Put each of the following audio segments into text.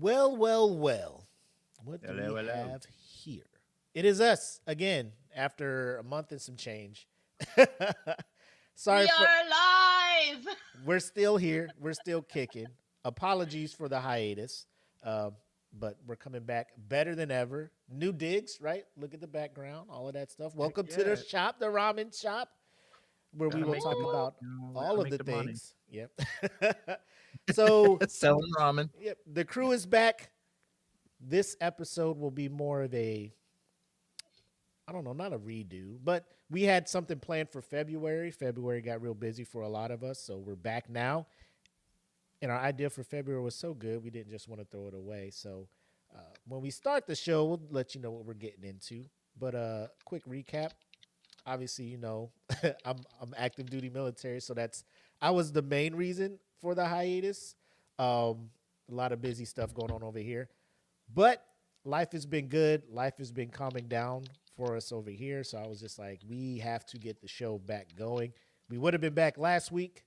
Well, well, well. What do Hello, we hello. have here? It is us again after a month and some change. Sorry We for are live. we're still here. We're still kicking. Apologies for the hiatus. Um, but we're coming back better than ever. New digs, right? Look at the background, all of that stuff. Heck Welcome to the yeah. shop, the ramen shop, where we Gotta will make the talk money. about all Gotta of make the the money. things. Yep. So, Selling ramen. yep, the crew is back. This episode will be more of a, I don't know, not a redo, but we had something planned for February. February got real busy for a lot of us, so we're back now. And our idea for February was so good, we didn't just want to throw it away. So when we start the show, we'll let you know what we're getting into. But quick recap. Obviously, I'm active duty military, so I was the main reason for the hiatus. A lot of busy stuff going on over here. But life has been good. Life has been calming down for us over here. So I was just like, we have to get the show back going. We would have been back last week,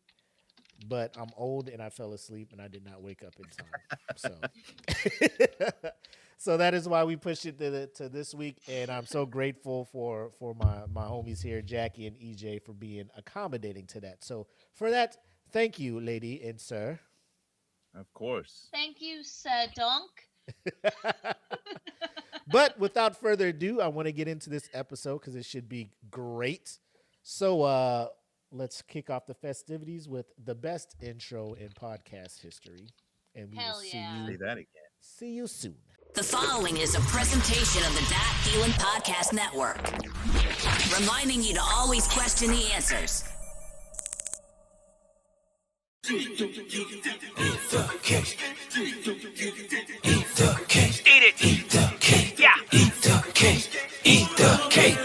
but I'm old and I fell asleep and I did not wake up in time. So, so that is why we pushed it to this week. And I'm so grateful for my homies here, Jacci and EJ, for being accommodating to that. So for that, thank you, lady and sir. Of course. Thank you, Sir Donk. But without further ado, I want to get into this episode because it should be great. So let's kick off the festivities with the best intro in podcast history. And we will Hell yeah. Say that again. see you soon. The following is a presentation of the That Feeling Podcast Network, reminding you to always question the answers. Eat the cake. Eat the cake. Eat it. Eat the cake. Yeah. Eat the cake. Eat the cake.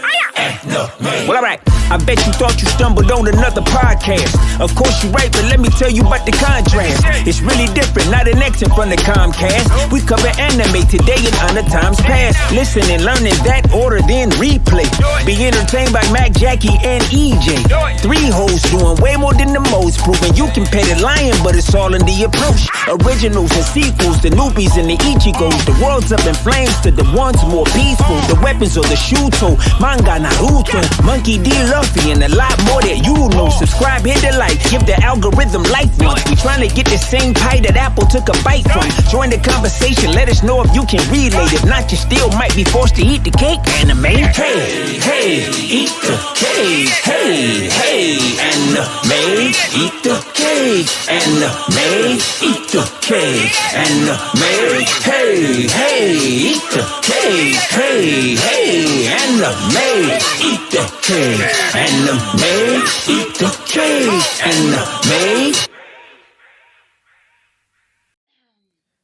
Well, all right. I bet you thought you stumbled on another podcast. Of course you're right, but let me tell you about the contrast. It's really different, not an exit from the Comcast. We cover anime today and other times past. Listen and learn in that order, then replay. Be entertained by Mac, Jacci, and EJ. Three hoes doing way more than the most, proving you can pet a lion, but it's all in the approach. Originals and sequels, the newbies and the Ichigos. The world's up in flames to the ones more peaceful. The weapons or the Shuto, manga, Naruto, Monkey D. Luffy, and a lot more that you know. Subscribe, hit the like, give the algorithm life once. We trying to get the same pie that Apple took a bite from. Join the conversation, let us know if you can relate. If not, you still might be forced to eat the cake. Anime, hey, eat the cake. Hey, anime, eat the cake. Anime, eat the cake. Anime, hey, eat the cake. Hey, anime, eat the cake. Anime, eat the cake. Anime.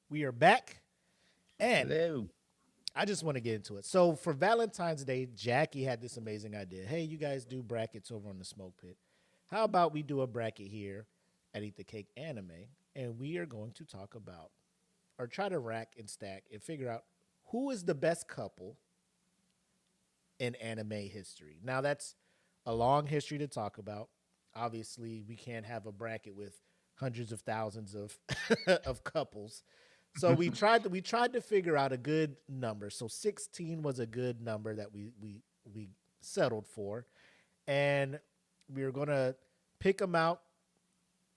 We are back. And Hello. I just want to get into it. So for Valentine's Day, Jackie had this amazing idea. Hey, you guys do brackets over on the Smoke Pit. How about we do a bracket here at Eat the Cake Anime, and we are going to talk about or try to rack and stack and figure out who is the best couple in anime history. Now that's a long history to talk about. Obviously, we can't have a bracket with hundreds of thousands of of couples. So we tried to figure out a good number. So 16 was a good number that we settled for, and we were gonna pick them out.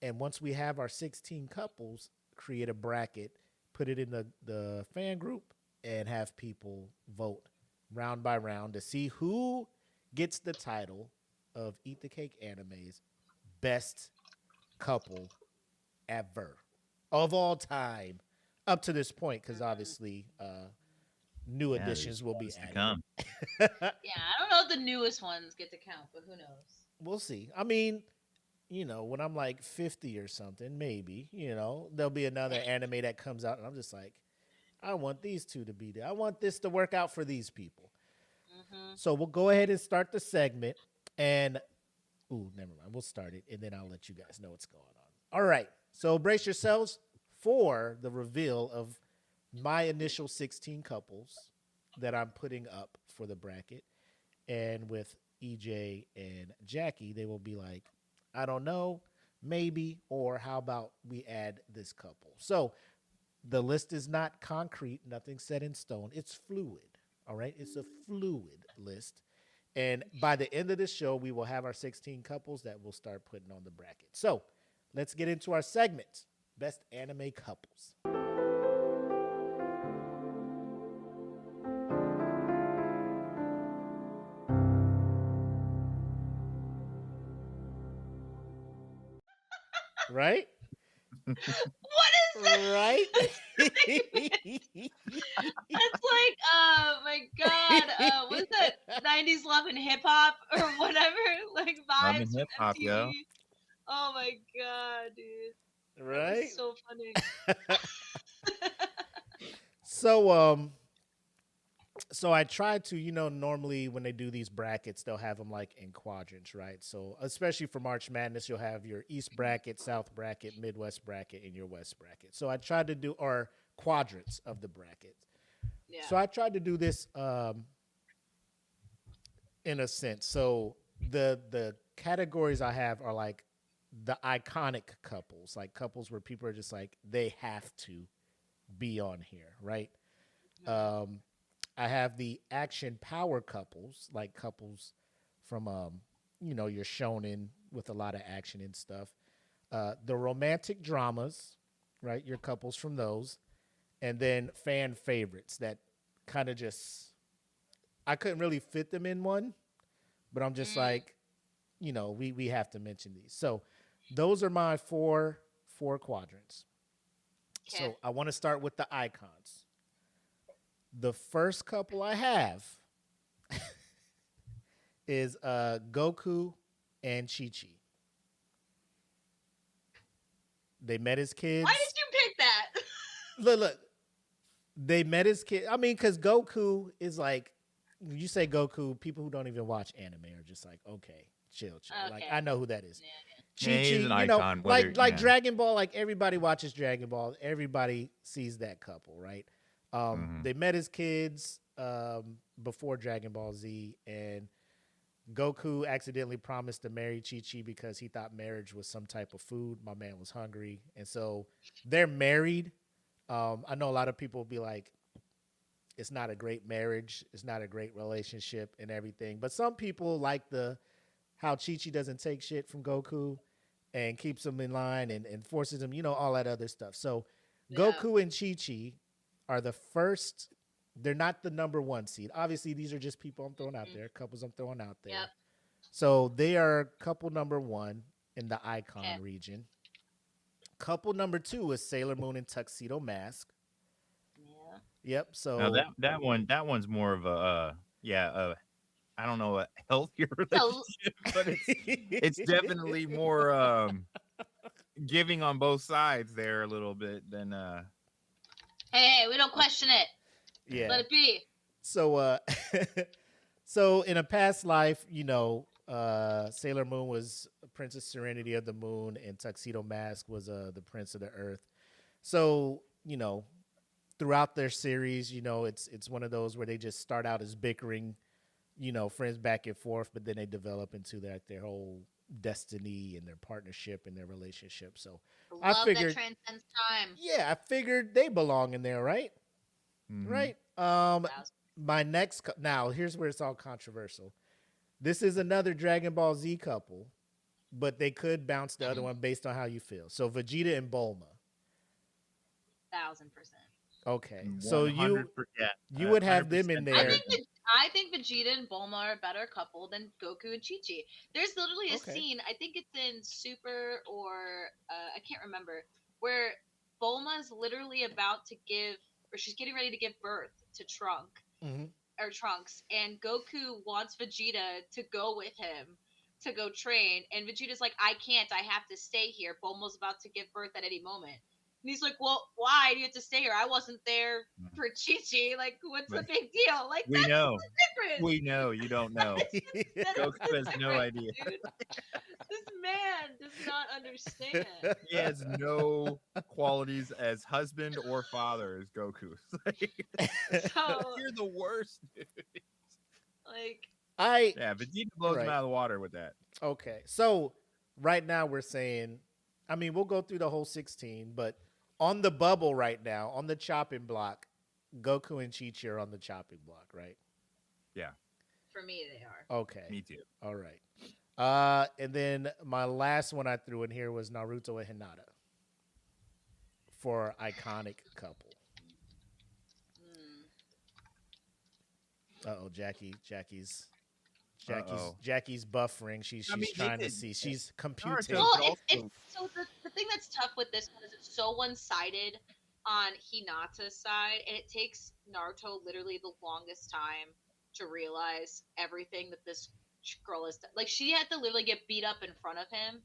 And once we have our 16 couples, create a bracket, put it in the fan group, and have people vote round by round to see who gets the title of Eat the Cake Anime's best couple ever of all time up to this point, because obviously new additions will be What's to added. come. Yeah, I don't know if the newest ones get to count, but who knows? We'll see. I mean, when I'm like 50 or something, maybe, there'll be another anime that comes out and I'm just like, I want these two to be there. I want this to work out for these people. Mm-hmm. So we'll go ahead and start the segment. And, never mind. We'll start it, and then I'll let you guys know what's going on. All right. So brace yourselves for the reveal of my initial 16 couples that I'm putting up for the bracket. And with EJ and Jackie, they will be like, I don't know, maybe, or how about we add this couple? So The list is not concrete, nothing set in stone. It's fluid. All right. It's a fluid list. And by the end of the show, we will have our 16 couples that we'll start putting on the bracket. So let's get into our segment, Best Anime Couples. Right? What is that? Right? That's like, my God, what is that? 90s love and hip hop or whatever, like Love and vibes from hip hop, MTV. yo. Oh my God, dude, that Right? was so funny. So so I try to, normally when they do these brackets, they'll have them like in quadrants, right? So especially for March Madness, you'll have your East bracket, South bracket, Midwest bracket, and your West bracket. So I tried to do, or quadrants of the bracket. Yeah. So I tried to do this in a sense. So the categories I have are like the iconic couples, like couples where people are just like, they have to be on here, right? I have the action power couples, like couples from your shonen with a lot of action and stuff. The romantic dramas, right? Your couples from those, and then fan favorites that kind of just I couldn't really fit them in one, but I'm just like, we have to mention these. So those are my four quadrants. Okay. So I want to start with the icons. The first couple I have is Goku and Chi-Chi. They met as kids. Why did you pick that? Look. They met as kids. I mean, because Goku is like, when you say Goku, people who don't even watch anime are just like, okay, chill. Like, Okay. I know who that is. Yeah, Yeah, he's an Chi-Chi, icon, whether- like yeah. Dragon Ball, like everybody watches Dragon Ball. Everybody sees that couple, right? They met as kids before Dragon Ball Z, and Goku accidentally promised to marry Chi-Chi because he thought marriage was some type of food. My man was hungry. And so they're married. I know a lot of people will be like, it's not a great marriage. It's not a great relationship and everything. But some people like how Chi-Chi doesn't take shit from Goku and keeps him in line and forces him, all that other stuff. So Yeah. Goku and Chi-Chi are the first. They're not the number one seed. Obviously, these are just people I'm throwing out there, couples I'm throwing out there. Yep. So they are couple number one in the icon Okay. region. Couple number two is Sailor Moon and Tuxedo Mask. Yeah. Yep. So Now that one's more of a I don't know, a healthier relationship, but it's definitely more giving on both sides there a little bit than Hey, we don't question it. yeah. Let it be. So so in a past life, Sailor Moon was Princess Serenity of the Moon, and Tuxedo Mask was the Prince of the Earth. So throughout their series, it's one of those where they just start out as bickering, friends back and forth, but then they develop into their whole destiny and their partnership and their relationship. So I Love figured- that transcends time. yeah, I figured they belong in there, right? Right. My next now here's where it's all controversial. This is another Dragon Ball Z couple, but they could bounce the other one based on how you feel. So Vegeta and Bulma. 1000%. Okay, so you 100%, would have them in 100%. there. I think Vegeta and Bulma are a better couple than Goku and Chi-Chi. There's literally a Okay. scene, I think it's in Super or I can't remember, where Bulma's literally about to give, or she's getting ready to give birth to Mhm. Trunks, and Goku wants Vegeta to go with him to go train, and Vegeta's like, I can't, I have to stay here. Bulma's about to give birth at any moment. And he's like, well, why do you have to stay here? I wasn't there for Chi-Chi. Like, what's the Right. big deal? Like, We that's know. different. We know you don't know. That's Goku has no different, idea. dude. This man does not understand. He has no qualities as husband or father as Goku. So, You're the worst, dude. like, Yeah, Vegeta blows Right. him out of the water with that. Okay, so right now we're saying, I mean, we'll go through the whole 16, but On the bubble right now, on the chopping block, Goku and Chi-Chi are on the chopping block, right? Yeah, For me, they are. Okay. me too. All right. And then my last one I threw in here was Naruto and Hinata for iconic couple. Uh-oh, Uh-oh. Jackie's buffering. She's I mean, they trying to could- see. She's Naruto computing. Well, could also- so the thing that's tough with this one is it's so one-sided on Hinata's side, and it takes Naruto literally the longest time to realize everything that this girl is. Like, she had to literally get beat up in front of him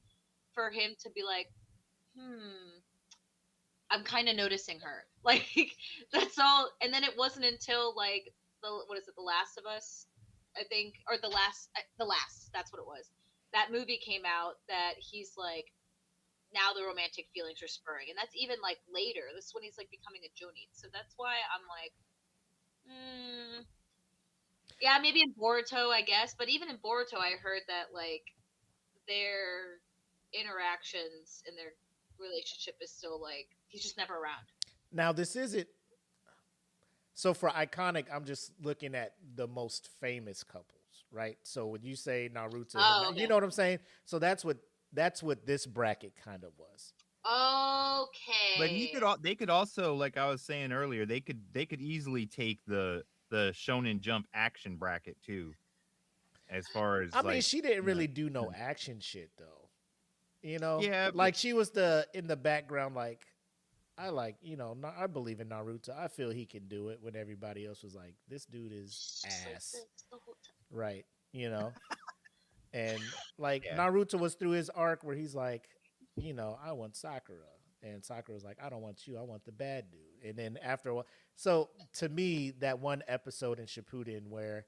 for him to be like, I'm kind of noticing her. Like, that's all. And then it wasn't until like The Last of Us, I think, or the last, that's what it was. That movie came out that he's like, now the romantic feelings are spurring, and that's even like later. This is when he's like becoming a Jonin. So that's why I'm like, yeah, maybe in Boruto, I guess. But even in Boruto, I heard that like their interactions and their relationship is still like he's just never around. Now this isn't. So for iconic, I'm just looking at the most famous couples, right? So when you say Naruto, Okay. you know what I'm saying? So that's what this bracket kind of was. Okay. But they could also, like I was saying earlier, they could easily take the Shonen Jump action bracket too. As far as I mean, she didn't really do no action shit though. You know? Yeah, Like she was in the background like I believe in Naruto. I feel he can do it when everybody else was like, this dude is ass. Right. You know? And like Naruto was through his arc where he's like, I want Sakura. And Sakura was like, I don't want you. I want the bad dude. And then after a while, so to me, that one episode in Shippuden where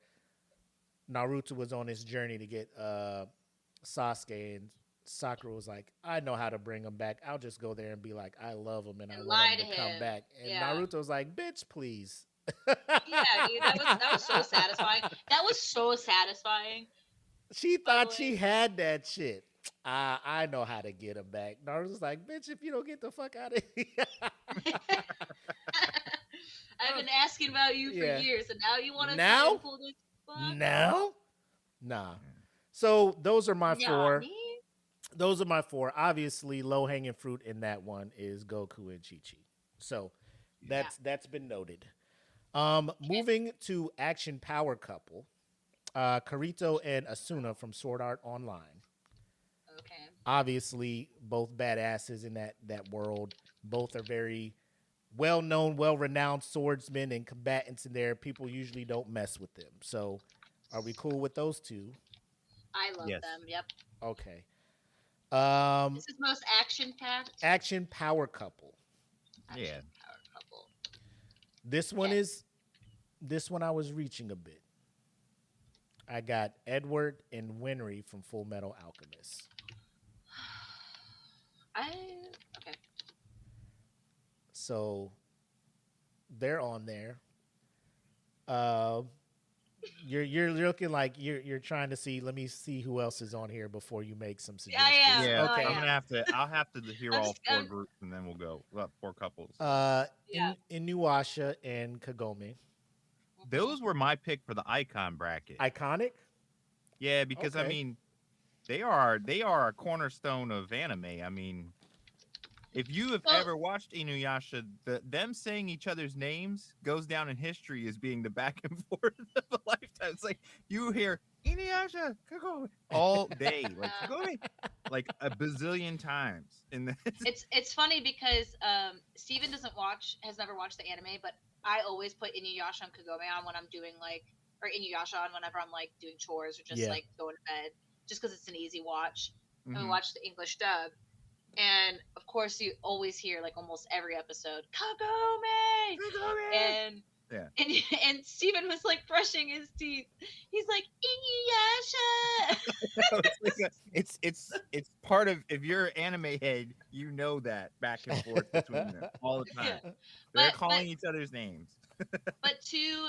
Naruto was on his journey to get Sasuke, and Sakura was like, I know how to bring him back. I'll just go there and be like, I love him and I want him to come back. And Naruto was like, bitch, please. Yeah, dude, that was so satisfying. That was so satisfying. She thought she had that shit. I know how to get him back. Naruto's like, bitch, if you don't get the fuck out of here. I've been asking about you for years, and now you want to Now? pull this fuck? No? Nah. So those are my four. Me? Those are my four. Obviously, low-hanging fruit in that one is Goku and Chi-Chi. So that's been noted. Moving to action power couple. Kirito and Asuna from Sword Art Online. Okay. Obviously, both badasses in that world. Both are very well-known, well-renowned swordsmen and combatants in there. People usually don't mess with them. So, are we cool with those two? I love them. Yep. Okay. This is most action-packed. Action power couple. Action power couple. This one I was reaching a bit. I got Edward and Winry from Full Metal Alchemist. Okay. So they're on there. You're looking like you're trying to see. Let me see who else is on here before you make some suggestions. Yeah. Okay. I'll have to hear all four groups and then we'll go. Well, four couples. Inuyasha and Kagome. Those were my pick for the icon bracket. Iconic? Yeah, because I mean, they are a cornerstone of anime. I mean, if you have ever watched Inuyasha, them saying each other's names goes down in history as being the back and forth of a lifetime. It's like you hear Inuyasha Kagome all day, like Kagome, like a bazillion times. It's funny because Steven has never watched the anime, but I always put Inuyasha and Kagome on when I'm doing or Inuyasha on whenever I'm like doing chores or just like going to bed, just because it's an easy watch. And we watch the English dub, and of course you always hear like almost every episode Kagome, and Steven was like brushing his teeth. He's like Inuyasha. it's part of, if you're an anime head, you know that back and forth between them all the time. Yeah. They're calling each other's names. But to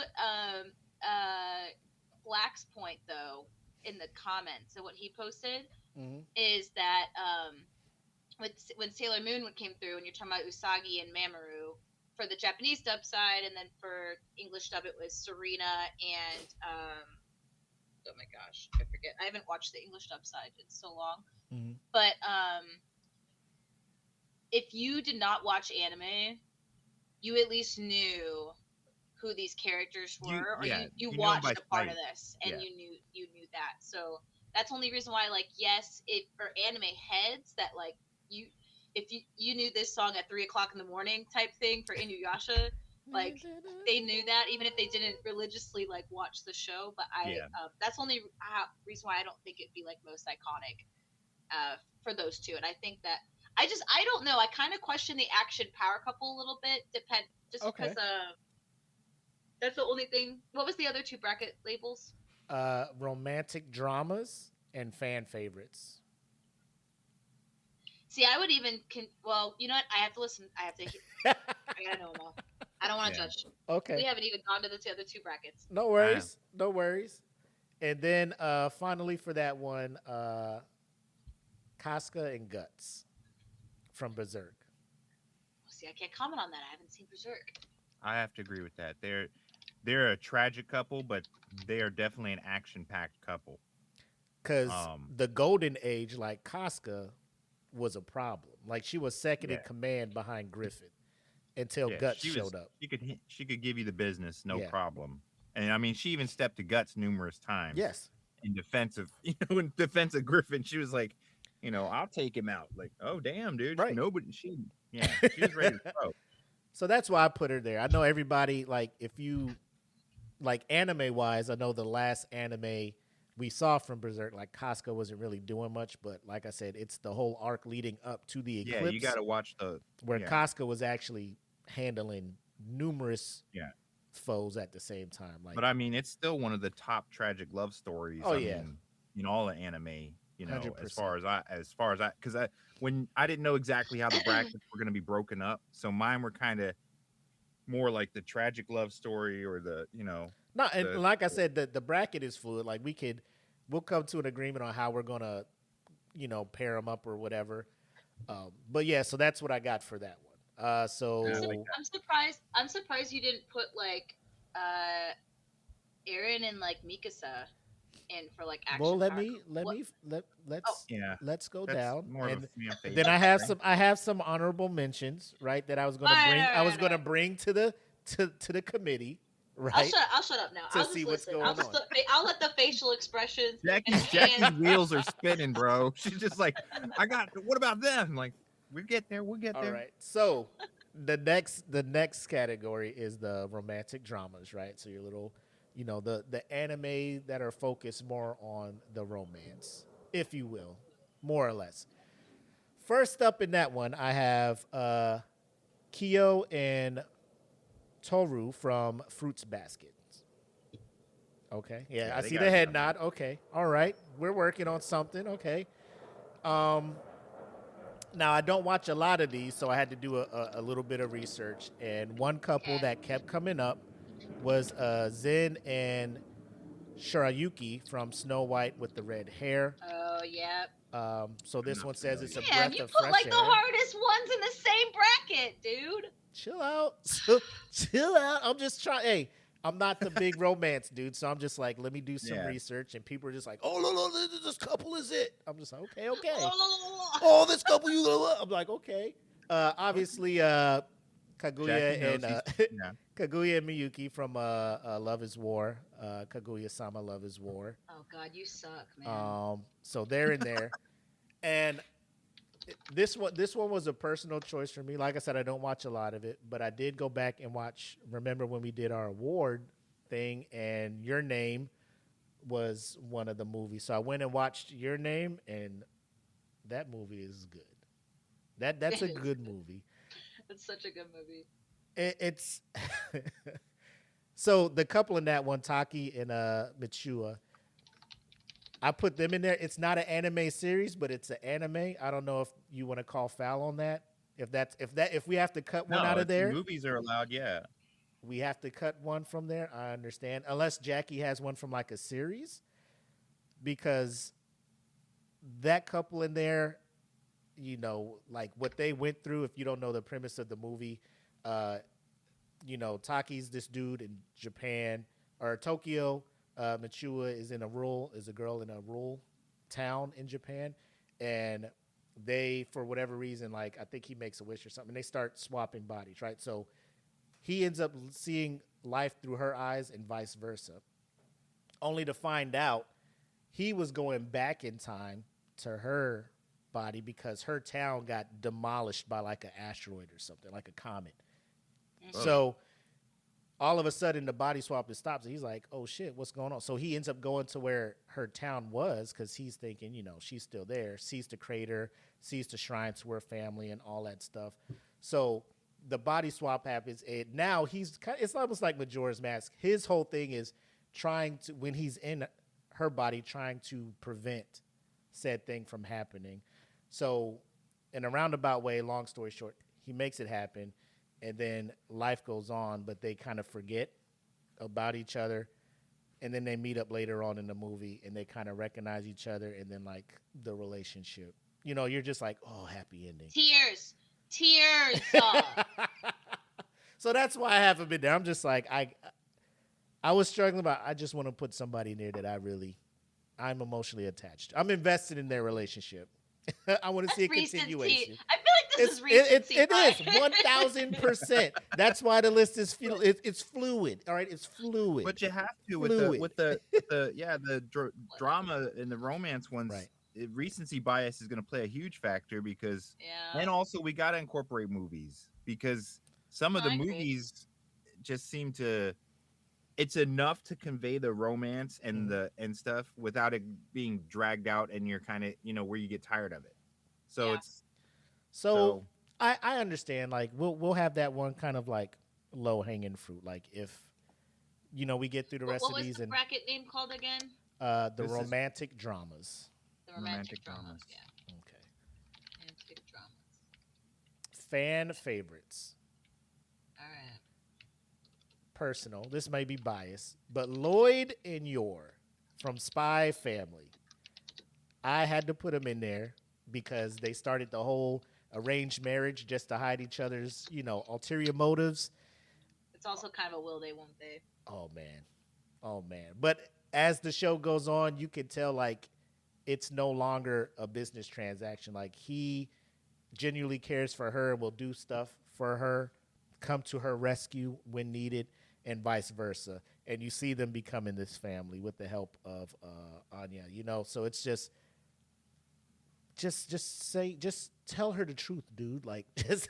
Black's point though, in the comments, so what he posted is that when Sailor Moon came through, and you're talking about Usagi and Mamoru for the Japanese dub side, and then for English dub it was Serena and oh my gosh, I forget. I haven't watched the English dub side in so long. Mm-hmm. But if you did not watch anime, you at least knew who these characters were, you watched a part of this, and you knew that. So that's the only reason why, like, yes, for anime heads that like if you knew this song at 3:00 in the morning type thing for Inuyasha, like they knew that even if they didn't religiously like watch the show. But that's the only reason why I don't think it'd be like most iconic for those two. And I think that I don't know. I kind of question the action power couple a little bit. Because that's the only thing. What was the other two bracket labels? Romantic dramas and fan favorites. See, I would even well, you know what? I have to listen. I gotta know them all. I don't want to judge. Okay. We haven't even gone to the other two brackets. No worries. No worries. And then finally for that one, Casca and Guts from Berserk. See, I can't comment on that. I haven't seen Berserk. I have to agree with that. They're a tragic couple, but they are definitely an action-packed couple. Because the golden age, like Casca, was a problem. Like she was second in command behind Griffin until Guts showed up. She could give you the business, no problem. And I mean, she even stepped to Guts numerous times. Yes. In defense of Griffin, she was like, I'll take him out. Like, oh damn, dude. Right. She was ready to throw. So that's why I put her there. I know everybody, like, if you, like, anime-wise, I know the last anime we saw from Berserk, like, Casca wasn't really doing much, but like I said, it's the whole arc leading up to the eclipse. Yeah, you got to watch where Casca was actually handling numerous foes at the same time. Like, but I mean, it's still one of the top tragic love stories. Oh, in all the anime. 100%. as far as I, because when I didn't know exactly how the brackets were going to be broken up, so mine were kind of more like the tragic love story or like I said, the bracket is fluid. Like we'll come to an agreement on how we're gonna, pair them up or whatever. But yeah, so that's what I got for that one. I'm surprised you didn't put like Eren and like Mikasa in for like action. Well, let's go down. And then I have some honorable mentions, right? That I was gonna bring to the committee. Right. I'll shut up now. To I'll see just what's listen. going on. I'll let the facial expressions. Jackie's wheels are spinning, bro. She's just like, what about them? I'm like, we'll get there. All right. So the next category is the romantic dramas, right? So your little, the anime that are focused more on the romance, if you will, more or less. First up in that one, I have Kyo and Toru from Fruits Basket. Okay. Yeah, I see the head nod. Okay. All right. We're working on something. Okay. Now, I don't watch a lot of these, so I had to do a little bit of research. And one couple that kept coming up was Zen and Shirayuki from Snow White with the red hair. Oh, yeah. So this one says it's a breath you of put fresh like air. the hardest ones in the same bracket, dude. Chill out. Chill out. I'm just trying. Hey, I'm not the big romance dude, so I'm just like, let me do some research. And people are just like, oh, no, this couple is it. I'm just like, okay. Oh, this couple, you love. I'm like, okay. Obviously, Kaguya and Kaguya and Miyuki from Love is War. Kaguya-sama Love is War. Oh, God, you suck, man. So they're in there. And this one was a personal choice for me. Like I said, I don't watch a lot of it, but I did go back and watch. Remember when we did our award thing, and Your Name was one of the movies. So I went and watched Your Name, and that movie is good. That's a good movie. It's such a good movie. It's so the couple in that one, Taki and Michua, I put them in there. It's not an anime series, but it's an anime. I don't know if you want to call foul on that. If we have to cut one out of there, movies are allowed. Yeah, we have to cut one from there. I understand, unless Jackie has one from like a series, because that couple in there, like what they went through. If you don't know the premise of the movie, Taki's this dude in Japan or Tokyo. Michua is a girl in a rural town in Japan, and they, for whatever reason, like I think he makes a wish or something, and they start swapping bodies, right? So he ends up seeing life through her eyes and vice versa, only to find out he was going back in time to her body because her town got demolished by like an asteroid or something, like a comet. Mm-hmm. So all of a sudden the body swap stops, and he's like, oh shit, what's going on? So he ends up going to where her town was because he's thinking, she's still there, sees the crater, sees the shrine to her family and all that stuff. So the body swap happens, and now it's almost like Majora's Mask. His whole thing is trying to, when he's in her body, trying to prevent said thing from happening. So in a roundabout way, long story short, he makes it happen. And then life goes on, but they kind of forget about each other. And then they meet up later on in the movie, and they kind of recognize each other. And then, like, the relationship. You're just like, oh, happy ending. Tears. So that's why I haven't been there. I'm just like, I was struggling, but I just want to put somebody in there that I'm emotionally attached. I'm invested in their relationship. I want to see a continuation. I feel like this is recency. It is 1,000%. That's why the list is it's fluid. All right, it's fluid. But you have to with the drama and the romance ones. Right. Recency bias is going to play a huge factor because, and also we got to incorporate movies because some of the movies just seem to. It's enough to convey the romance and and stuff without it being dragged out, and you're kind of where you get tired of it. So it's I understand. Like we'll have that one kind of like low hanging fruit. Like if we get through the rest of these. What was the bracket name called again? The romantic dramas. The romantic dramas. Yeah. Okay. Romantic dramas. Fan favorites. All right. Personal, this may be biased, but Lloyd and Yor from Spy Family, I had to put them in there because they started the whole arranged marriage just to hide each other's, ulterior motives. It's also kind of a will they, won't they. Oh man. But as the show goes on, you can tell like it's no longer a business transaction. Like he genuinely cares for her, will do stuff for her, come to her rescue when needed, and vice versa. And you see them becoming this family with the help of Anya, so it's just tell her the truth, dude. Like just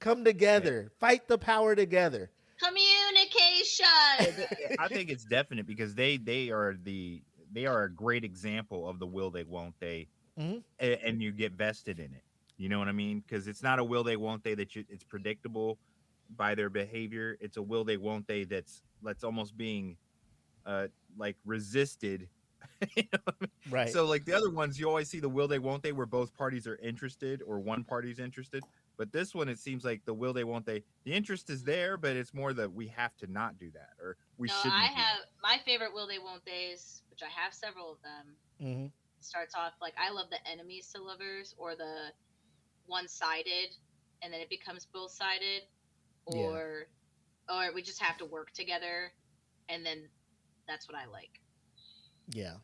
come together, fight the power together. Communication. I think it's definite because they are a great example of the will they, won't they, and you get vested in it. You know what I mean? Because it's not a will they, won't they it's predictable by their behavior. It's a will they, won't they that's almost being like resisted. Right. So like the other ones, you always see the will they, won't they where both parties are interested or one party's interested. But this one, it seems like the will they, won't they, the interest is there, but it's more that we have to not do that or we shouldn't. I have my favorite will they, won't they's, which I have several of them. Starts off like I love the enemies to lovers or the one-sided and then it becomes both-sided. Or we just have to work together, and then that's what I like. Yeah.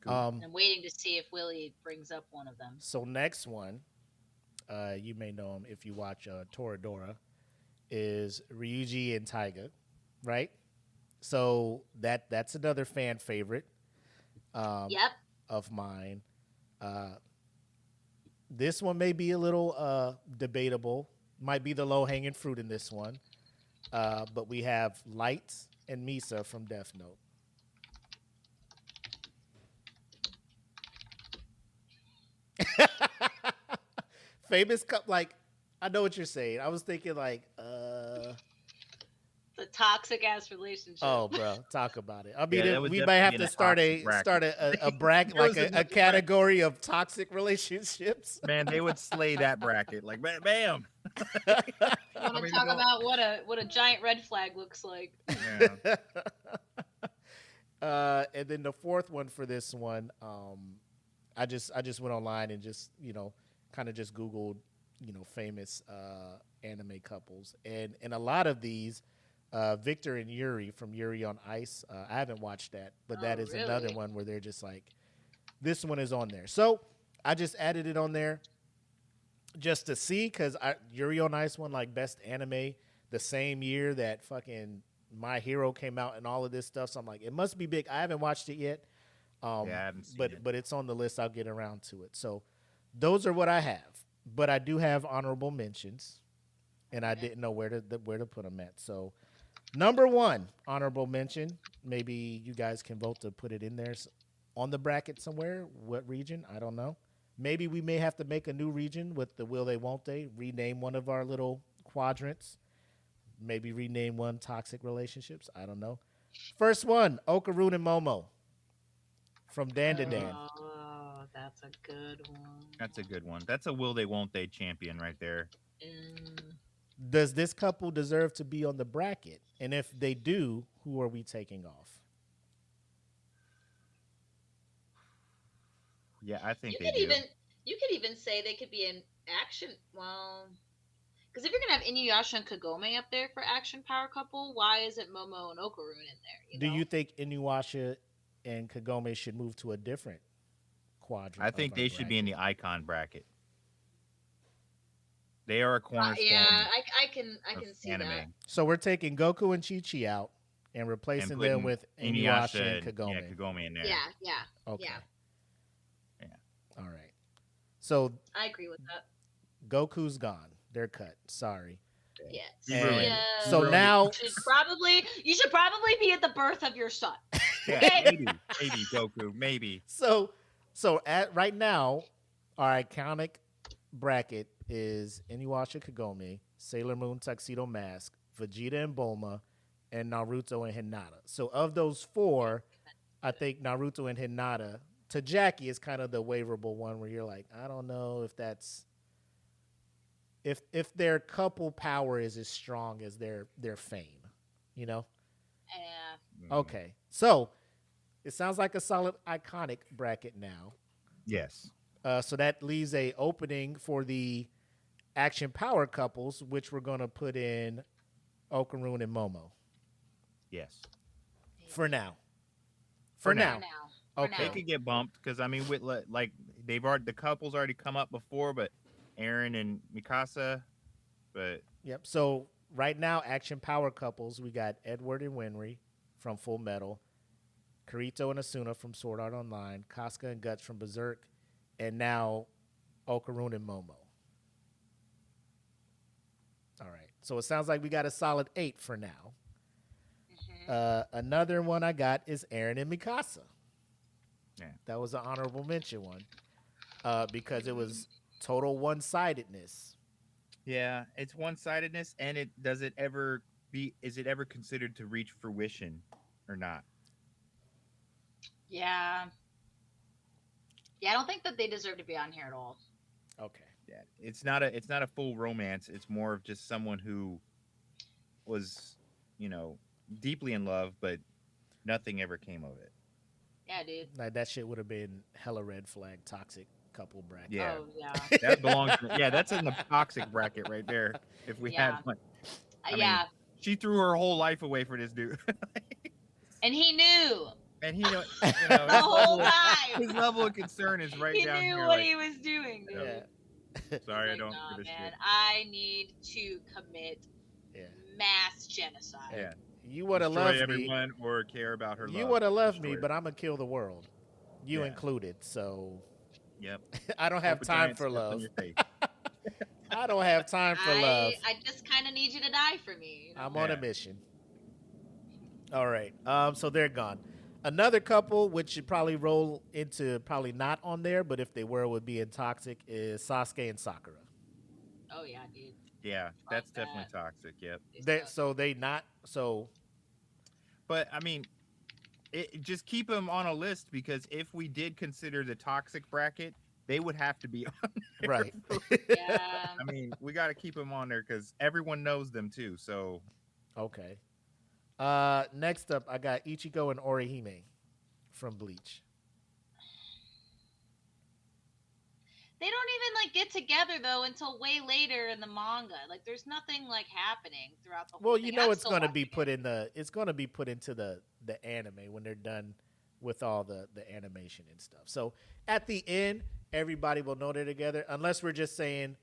I'm waiting to see if Willie brings up one of them. So next one, you may know him if you watch Toradora, is Ryuji and Taiga, right? So that's another fan favorite. Of mine. This one may be a little debatable. Might be the low-hanging fruit in this one. But we have Light and Misa from Death Note. Famous cup, like, I know what you're saying. I was thinking, like, The toxic-ass relationship. Oh, bro, talk about it. I mean, we might have to start a bracket, like a category of toxic relationships. Man, they would slay that bracket. Like, bam. I want to talk about what a giant red flag looks like. Yeah. And then the fourth one for this one, I just went online and just kind of just Googled, famous anime couples, and in a lot of these, Victor and Yuri from Yuri on Ice. I haven't watched that, but that is another really? one where they're just like, this one is on there. So I just added it on there just to see, because Yuri on Ice won like best anime the same year that fucking My Hero came out and all of this stuff. So I'm like, it must be big. I haven't watched it yet. Yeah, I haven't seen it. But it's on the list. I'll get around to it. So those are what I have. But I do have honorable mentions, and I didn't know where to put them at. So number 1 honorable mention. Maybe you guys can vote to put it in there on the bracket somewhere. What region? I don't know. Maybe we may have to make a new region with the will they won't they. Rename one of our little quadrants. Maybe rename one toxic relationships. I don't know. First one, Okaroon and Momo from Dan to Dan. Oh, that's a good one. That's a good one. That's a will they won't they champion right there. Does this couple deserve to be on the bracket? And if they do, who are we taking off? Yeah, I think You could even say they could be in action. Well, because if you're gonna have Inuyasha and Kagome up there for action power couple, why isn't Momo and Okaroon in there? Do you think Inuyasha and Kagome should move to a different quadrant? I think they should be in the icon bracket. They are a cornerstone. I can see anime. that. So we're taking Goku and Chi-Chi out and replacing them with Inuyasha and Kagome. Yeah, Kagome in there. Yeah. Okay. Yeah. All right. So I agree with that. Goku's gone. They're cut. Sorry. Yes. And so now you should probably be at the birth of your son. Yeah, maybe Goku, maybe. So at right now, our iconic bracket is Inuyasha Kagome, Sailor Moon Tuxedo Mask, Vegeta and Bulma, and Naruto and Hinata. So of those 4, I think Naruto and Hinata to Jackie is kind of the waverable one where you're like, I don't know if that's if their couple power is as strong as their fame, Yeah. Okay. So it sounds like a solid iconic bracket now. Yes. So that leaves a opening for the action power couples, which we're going to put in Okaroon and Momo. Yes. For now. For Okay. They could get bumped because I mean, with like the couples already come up before, but Aaron and Mikasa, but Yep. So right now, action power couples, we got Edward and Winry from Full Metal, Kirito and Asuna from Sword Art Online, Casca and Guts from Berserk, and now Okaroon and Momo. All right. So it sounds like we got a solid 8 for now. Another one I got is Aaron and Mikasa. Yeah. That was an honorable mention one because it was total one-sidedness. yeah, it's one-sidedness, and is it ever considered to reach fruition or not? Yeah. Yeah, I don't think that they deserve to be on here at all. Okay. Yeah, it's not a full romance. It's more of just someone who was, deeply in love, but nothing ever came of it. Yeah, dude. Like that shit would have been hella red flag toxic couple bracket. Yeah. Oh, yeah. That belongs. That's in the toxic bracket right there. If we had one, I mean, she threw her whole life away for this dude, and he knew. and The whole time. his level of concern is right He down knew here. what like, he was doing, dude. Yeah. Sorry, I Like, don't nah, give a man, shit. I need to commit Yeah. mass genocide. Yeah, You would have destroy loved me. everyone or care about her. You love. would have loved me, Destroy but I'm gonna kill the world. You Yeah. included. So Yep. I don't have Hope a time giant for step on love. your face. I don't have time for love. I just kind of need you to die for me. You know? I'm on a Yeah. mission. All right. So they're gone. Another couple, which should probably roll into probably not on there, but if they were, would be in toxic, is Sasuke and Sakura. Oh yeah, dude. Yeah, that's that. definitely toxic. Yep. But I mean, just keep them on a list because if we did consider the toxic bracket, they would have to be on there. Right. Yeah. I mean, we got to keep them on there because everyone knows them too. So Okay. Next up, I got Ichigo and Orihime from Bleach. They don't even like get together though until way later in the manga. Like there's nothing like happening throughout the whole Well, thing. you know I'm it's still going to be watching put it. in the it's going to be put into the anime when they're done with all the animation and stuff. So at the end, everybody will know they're together unless we're just saying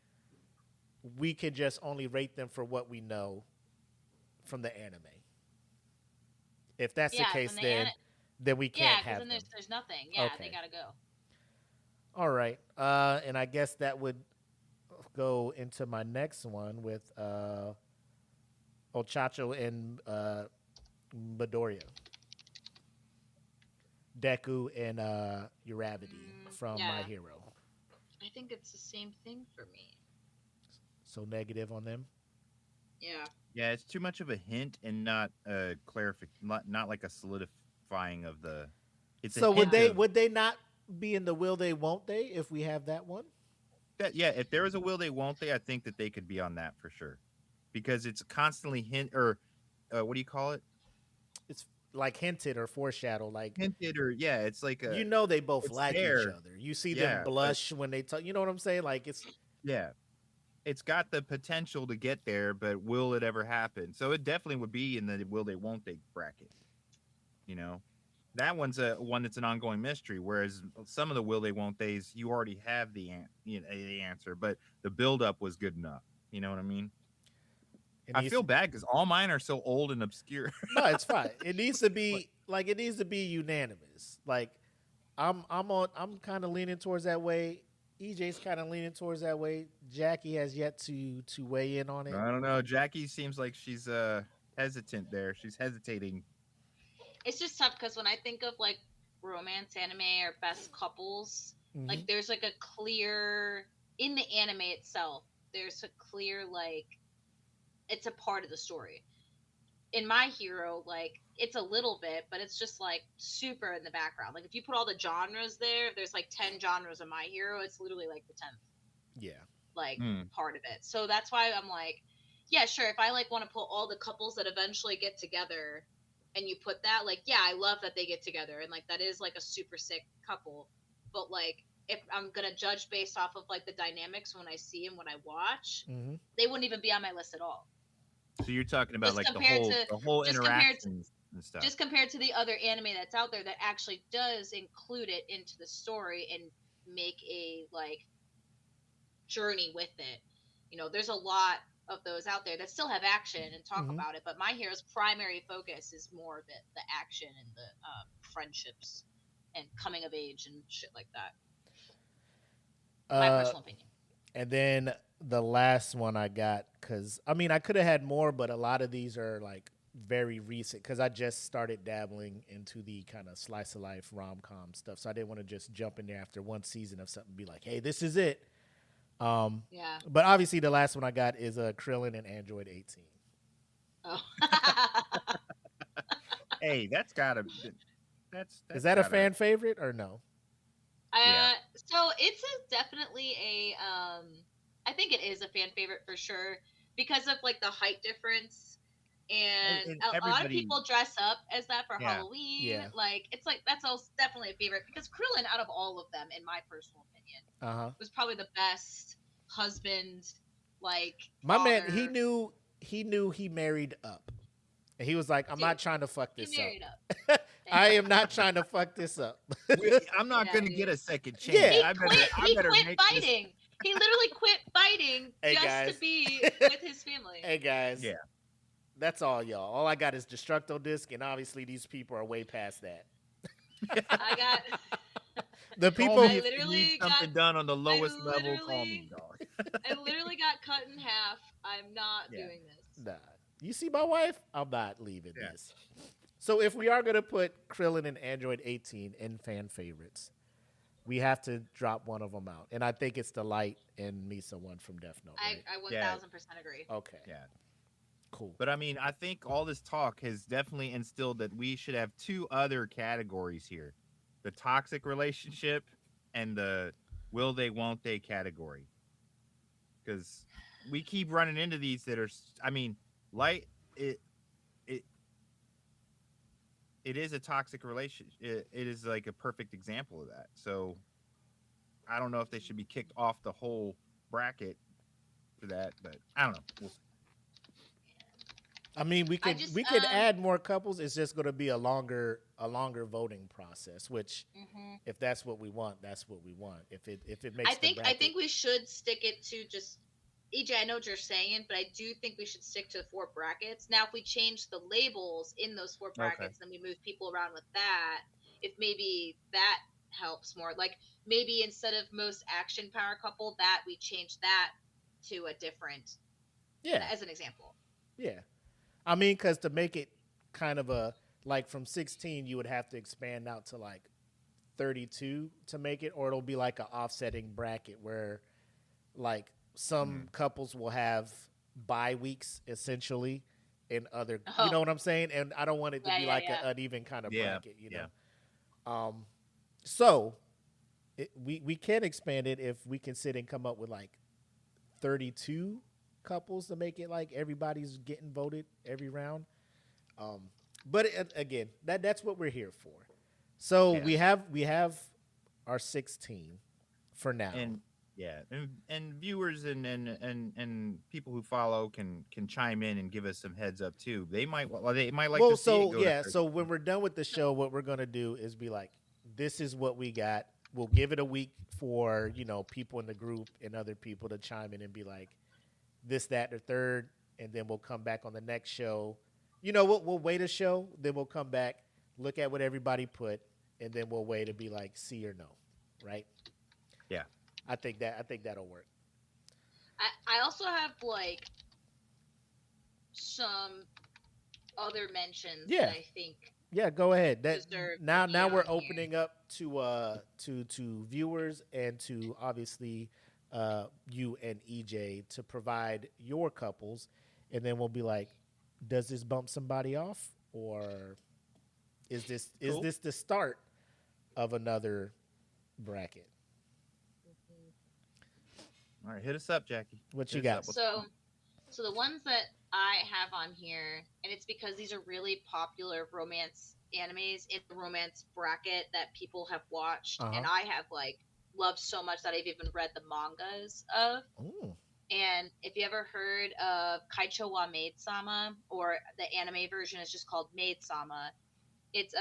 we can just only rate them for what we know from the anime. If that's the Yeah, case, from the then we yeah, can't because have then them. there's nothing. Yeah, they Okay. gotta go. All right. And I guess that would go into my next one with Ochacho and Midoriya. Deku and Uravity from My Yeah, Hero. I think it's the same thing for me. So negative on them. Yeah. Yeah, it's too much of a hint and not not like a solidifying of the. It's a So hint of would they not be in the will they won't they if we have that one? that. Yeah, if there was a will they won't they, I think that they could be on that for sure, because it's constantly hint or what do you call it? It's like hinted or foreshadowed. Like Hinted or yeah, it's like a you know they both it's like each there. other. You see them Yeah, but blush when they talk. You know what I'm saying? Like it's yeah, it's got the potential to get there, but will it ever happen? So it definitely would be in the will they won't they bracket. You know, that one's a one that's an ongoing mystery. Whereas some of the will they won't they's you already have the answer, but the build up was good enough. You know what I mean? it I needs feel bad because all mine are so old and obscure. no, it's fine. It needs to be like it needs to be unanimous. Like I'm kind of leaning towards that way. EJ's kind of leaning towards that way. Jackie has yet to weigh in on it. I don't know. Jackie seems like she's hesitant there. She's hesitating. It's just tough because when I think of like romance anime or best couples, like there's like a clear in the anime itself. There's a clear like it's a part of the story. In My Hero, like it's a little bit, but it's just like super in the background. Like if you put all the genres there, there's like 10 genres of My Hero. It's literally like the 10th Yeah. like part of it. So that's why I'm like, yeah, sure. If I like want to put all the couples that eventually get together, and you put that, like, yeah, I love that they get together, and like that is like a super sick couple. But like, if I'm gonna judge based off of like the dynamics when I see and when I watch, they wouldn't even be on my list at all. So you're talking about Just like compared to the whole just compared interactions and stuff. just compared to the other anime that's out there that actually does include it into the story and make a like journey with it. You know, there's a lot of those out there that still have action and talk about it, but My Hero's primary focus is more of it, the action and the friendships and coming of age and shit like that. My personal opinion. And then the last one I got, because I mean I could have had more, but a lot of these are like very recent because I just started dabbling into the kind of slice of life rom-com stuff, so I didn't want to just jump in there after one season of something and be like, hey, this is it. Yeah. But obviously the last one I got is Krillin and Android 18. Oh. Hey, that's gotta. That's is that gotta, a fan favorite or no? Yeah. So it's definitely a I think it is a fan favorite for sure because of like the height difference and a lot of people dress up as that for Halloween. Yeah. Like it's like that's also definitely a favorite because Krillin out of all of them in my personal opinion was probably the best husband like my father. man he knew he married up. And he was like, I'm not trying to fuck this up. I am not trying to fuck this up. I'm not gonna get a second chance. Yeah. He quit fighting. He literally quit fighting guys. to be with his family. Hey guys. Yeah. That's all, y'all. All I got is Destructo Disc, and obviously these people are way past that. I got the people I literally need something done on the lowest level. Call me, dog. I literally got cut in half. I'm not doing this. Nah. You see my wife? I'm not leaving this. So if we are going to put Krillin and Android 18 in fan favorites, we have to drop one of them out. And I think it's the Light and Misa one from Death Note, right? I 1000% agree. Okay. Yeah. Cool. But I mean, I think all this talk has definitely instilled that we should have two other categories here: the toxic relationship and the will they, won't they category. Because we keep running into these that are, I mean, Light, it is a toxic relationship. It is like a perfect example of that. So I don't know if they should be kicked off the whole bracket for that, but I don't know. I mean, I just we could add more couples. It's just going to be a longer voting process. Which, mhm. if that's what we want, that's what we want. If it makes I the think bracket, we should stick it to just EJ. I know what you're saying, but I do think we should stick to the 4 brackets. Now, if we change the labels in those 4 Okay. brackets, then we move people around with that. If maybe that helps more, like maybe instead of most action power couple, that we change that to a different, yeah, as an example. yeah. I mean, because to make it kind of a like from 16, you would have to expand out to like 32 to make it, or it'll be like an offsetting bracket where like some couples will have bye weeks essentially and other, you know Oh, what I'm saying? And I don't want it to yeah, be yeah, like an yeah. uneven kind of Yeah. bracket, you Yeah. know? So we can expand it if we can sit and come up with like 32 couples to make it like everybody's getting voted every round. But again, that's what we're here for. So Yeah. we have our 16 for now. And yeah, and viewers and people who follow can chime in and give us some heads up too. They might like Well, to see it so go to yeah, 30. so when we're done with the show, what we're gonna do is be like, this is what we got. We'll give it a week for people in the group and other people to chime in and be like, this, that, or third, and then we'll come back on the next show. We'll wait a show, then we'll come back, look at what everybody put, and then we'll wait to be like, see or no, right? Yeah. I think that'll work. I also have like some other mentions Yeah. that I think Yeah, go ahead. deserve Now to be on we're here. opening up to viewers and to obviously you and EJ to provide your couples, and then we'll be like, does this bump somebody off, or is Cool. this the start of another bracket? All right, hit us up, Jackie. What Hit you us got? up. So the ones that I have on here, and it's because these are really popular romance animes in the romance bracket that people have watched, Uh-huh. and I have like loved so much that I've even read the mangas of. Ooh. And if you ever heard of Kaicho wa Maid Sama, or the anime version is just called Maid Sama, it's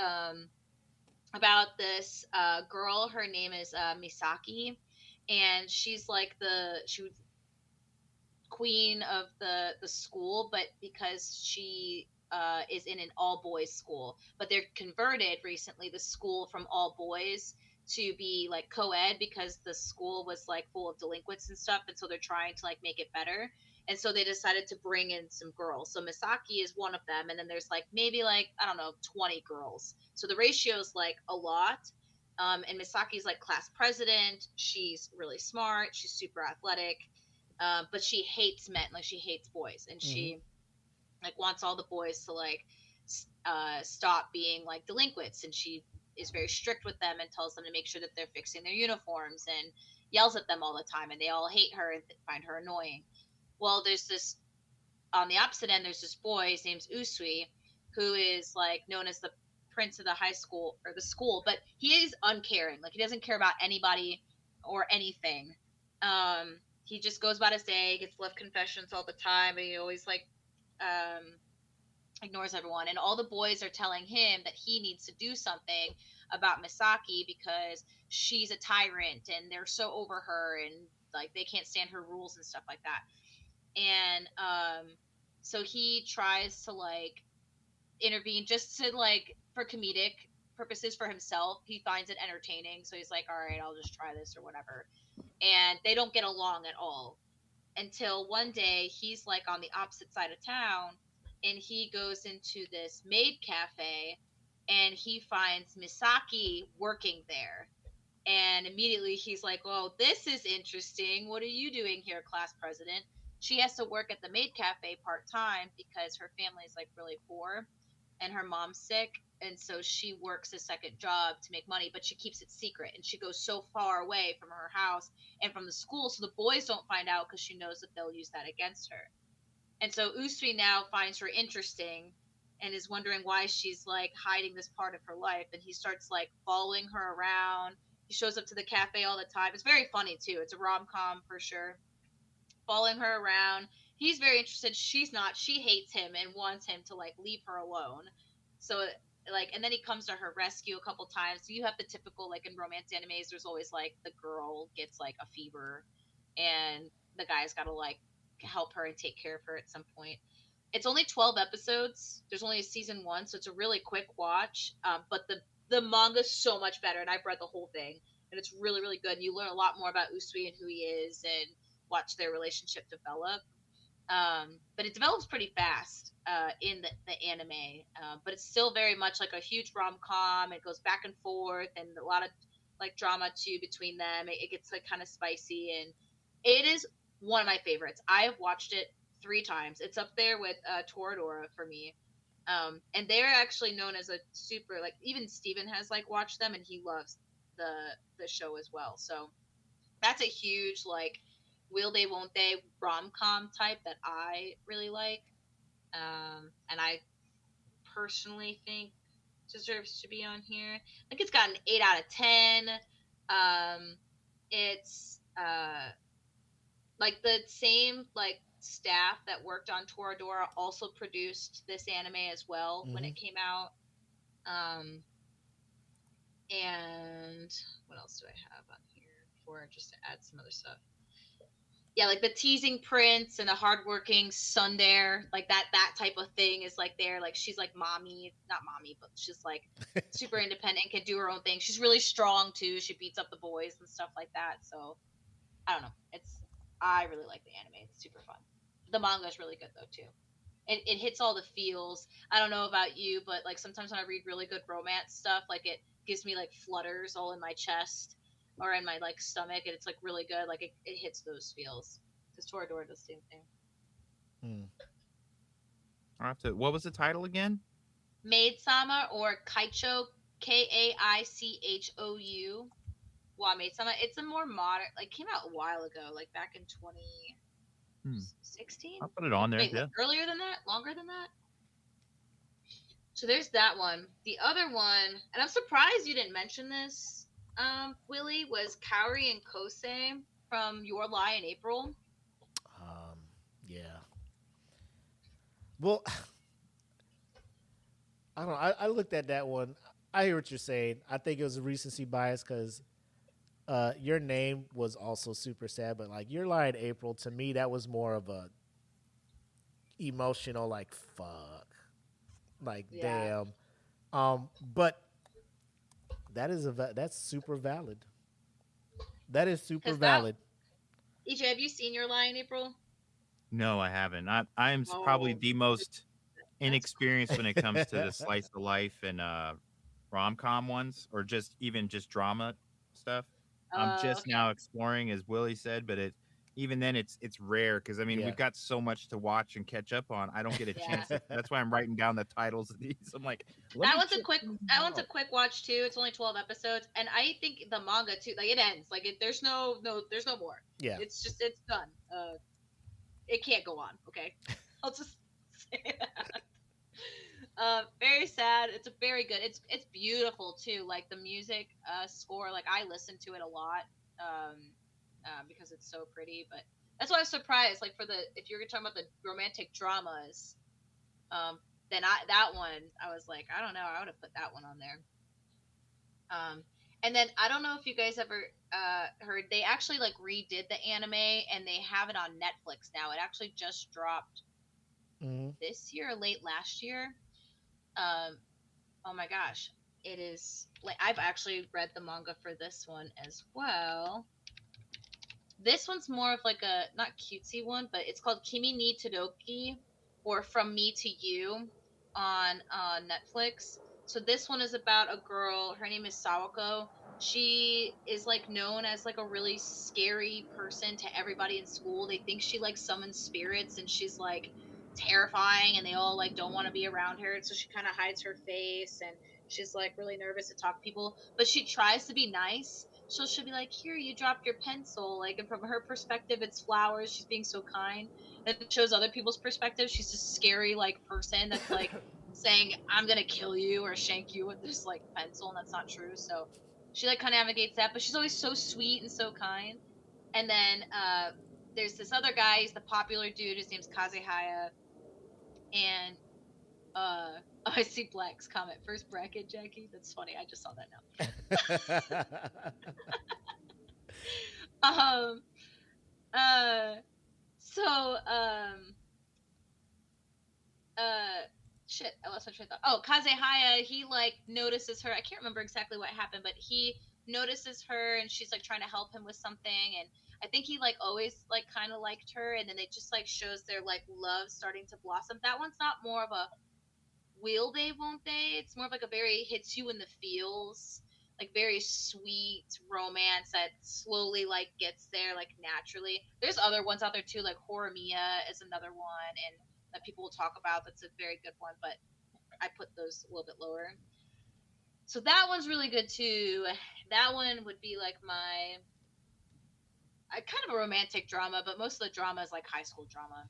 about this girl. Her name is Misaki, and she's like she was queen of the school, but because she is in an all boys school, but they're converted recently the school from all boys to be like co-ed because the school was like full of delinquents and stuff, and so they're trying to like make it better. And so they decided to bring in some girls. So Misaki is one of them, and then there's like maybe like I don't know 20 girls. So the ratio is like a lot. And Misaki's like class president. She's really smart. She's super athletic, but she hates men. Like she hates boys, and she like wants all the boys to like stop being like delinquents. And she is very strict with them and tells them to make sure that they're fixing their uniforms and yells at them all the time. And they all hate her and find her annoying. Well, there's this on the opposite end. There's this boy. His name's Usui, who is like known as the prince of the high school or the school, but he is uncaring. Like he doesn't care about anybody or anything. He just goes about his day, gets left confessions all the time, and he always like ignores everyone. And all the boys are telling him that he needs to do something about Misaki because she's a tyrant and they're so over her and like they can't stand her rules and stuff like that. And so he tries to like intervene just to like for comedic purposes for himself. He finds it entertaining, so he's like, all right, I'll just try this or whatever. And they don't get along at all until one day he's like on the opposite side of town and he goes into this maid cafe and he finds Misaki working there. And immediately he's like, oh, this is interesting. What are you doing here, class president? She has to work at the maid cafe part-time because her family is like really poor and her mom's sick. And so she works a second job to make money, but she keeps it secret. And she goes so far away from her house and from the school so the boys don't find out because she knows that they'll use that against her. And so Usui now finds her interesting and is wondering why she's like hiding this part of her life. And he starts like following her around He shows up to the cafe all the time. It's very funny too. It's a rom-com for sure. Following her around. He's very interested. She's not. She hates him and wants him to like leave her alone. So like, and then he comes to her rescue a couple times. So you have the typical, like in romance animes, there's always like the girl gets like a fever, and the guy's got to like help her and take care of her at some point. It's only 12 episodes. There's only a season 1, so it's a really quick watch. But the manga's so much better, and I've read the whole thing, and it's really, really good. You learn a lot more about Usui and who he is, and watch their relationship develop. But it develops pretty fast in the anime, but it's still very much like a huge rom-com. It goes back and forth, and a lot of like drama too between them. It gets like kind of spicy, and it is one of my favorites. I have watched it 3 times. It's up there with Toradora for me. And they're actually known as a super, like, even Steven has like watched them, and he loves the show as well. So that's a huge like will they won't they rom-com type that I really like. And I personally think deserves to be on here. Like, it's got an 8 out of 10. It's like the same like staff that worked on Toradora also produced this anime as well when it came out. And what else do I have on here for just to add some other stuff? Yeah, like the teasing prince and the hardworking tsundere, like that type of thing is like there. Like, she's like mommy, not mommy, but she's like super independent, can do her own thing. She's really strong too. She beats up the boys and stuff like that. So I don't know. I really like the anime. It's super fun. The manga is really good though too. It hits all the feels. I don't know about you, but like sometimes when I read really good romance stuff, like it gives me like flutters all in my chest or in my like stomach, and it's like really good. Like it hits those feels. Because Toradora does the same thing. I'll have to, what was the title again? Maid Sama, or Kaichou, Kaichou. Wow, Maid Sama. It's a more modern, like, came out a while ago, like back in 2016. I'll put it on there. Wait, Yeah. like earlier than that? Longer than that? So there's that one. The other one, and I'm surprised you didn't mention this, Willie, was Kaori and Kosei from Your Lie in April. Yeah. Well, I don't know. I looked at that one. I hear what you're saying. I think it was a recency bias because Your Name was also super sad, but like Your Lie in April, to me, that was more of a emotional, like, fuck. Like, damn. But that's super valid. That is super valid. EJ, have you seen Your Lie in April? No, I haven't. I'm probably the most inexperienced when it comes to the slice of life and rom-com ones, or just drama stuff. I'm just now exploring, as Willie said, but even then it's rare because I mean we've got so much to watch and catch up on. I don't get a chance. That's why I'm writing down the titles of these. I'm like, that one's a quick watch too. It's only 12 episodes, and I think the manga too. Like, it ends. Like, there's no more. Yeah, it's done. It can't go on. Okay, I'll just say that. Very sad. It's a very good. It's beautiful too. Like the music score. Like, I listen to it a lot. Because it's so pretty, but that's why I was surprised. Like, if you're talking about the romantic dramas, then that one I was like, I don't know, I would have put that one on there. And then I don't know if you guys ever heard, they actually like redid the anime and they have it on Netflix now. It actually just dropped this year or late last year. Oh my gosh, it is like, I've actually read the manga for this one as well. This one's more of like a, not cutesy one, but it's called Kimi ni Todoki, or From Me to You, on Netflix. So this one is about a girl. Her name is Sawako. She is like known as like a really scary person to everybody in school. They think she like summons spirits, and she's like terrifying, and they all like don't want to be around her. So she kind of hides her face, and she's like really nervous to talk to people. But she tries to be nice. So she'll be like, here, you dropped your pencil. Like, and from her perspective, it's flowers. She's being so kind. And it shows other people's perspective. She's this scary, like, person that's, like, saying, I'm going to kill you or shank you with this, like, pencil. And that's not true. So She like kind of navigates that, but she's always so sweet and so kind. And then there's this other guy. He's the popular dude. His name's Kazehaya. And I see Black's comment. First bracket, Jackie. That's funny. I just saw that now. um. So shit, I lost my train of thought. Oh, Kazehaya, he like notices her. I can't remember exactly what happened, but he notices her and she's like trying to help him with something, and I think he like always like kind of liked her, and then it just like shows their like love starting to blossom. That one's not more of a will they won't they, it's more of like a very hits you in the feels, like very sweet romance that slowly like gets there like naturally. There's other ones out there too, like Horimiya is another one, and that people will talk about. That's a very good one, but I put those a little bit lower. So that one's really good too. That one would be like my kind of a romantic drama, but most of the drama is like high school drama.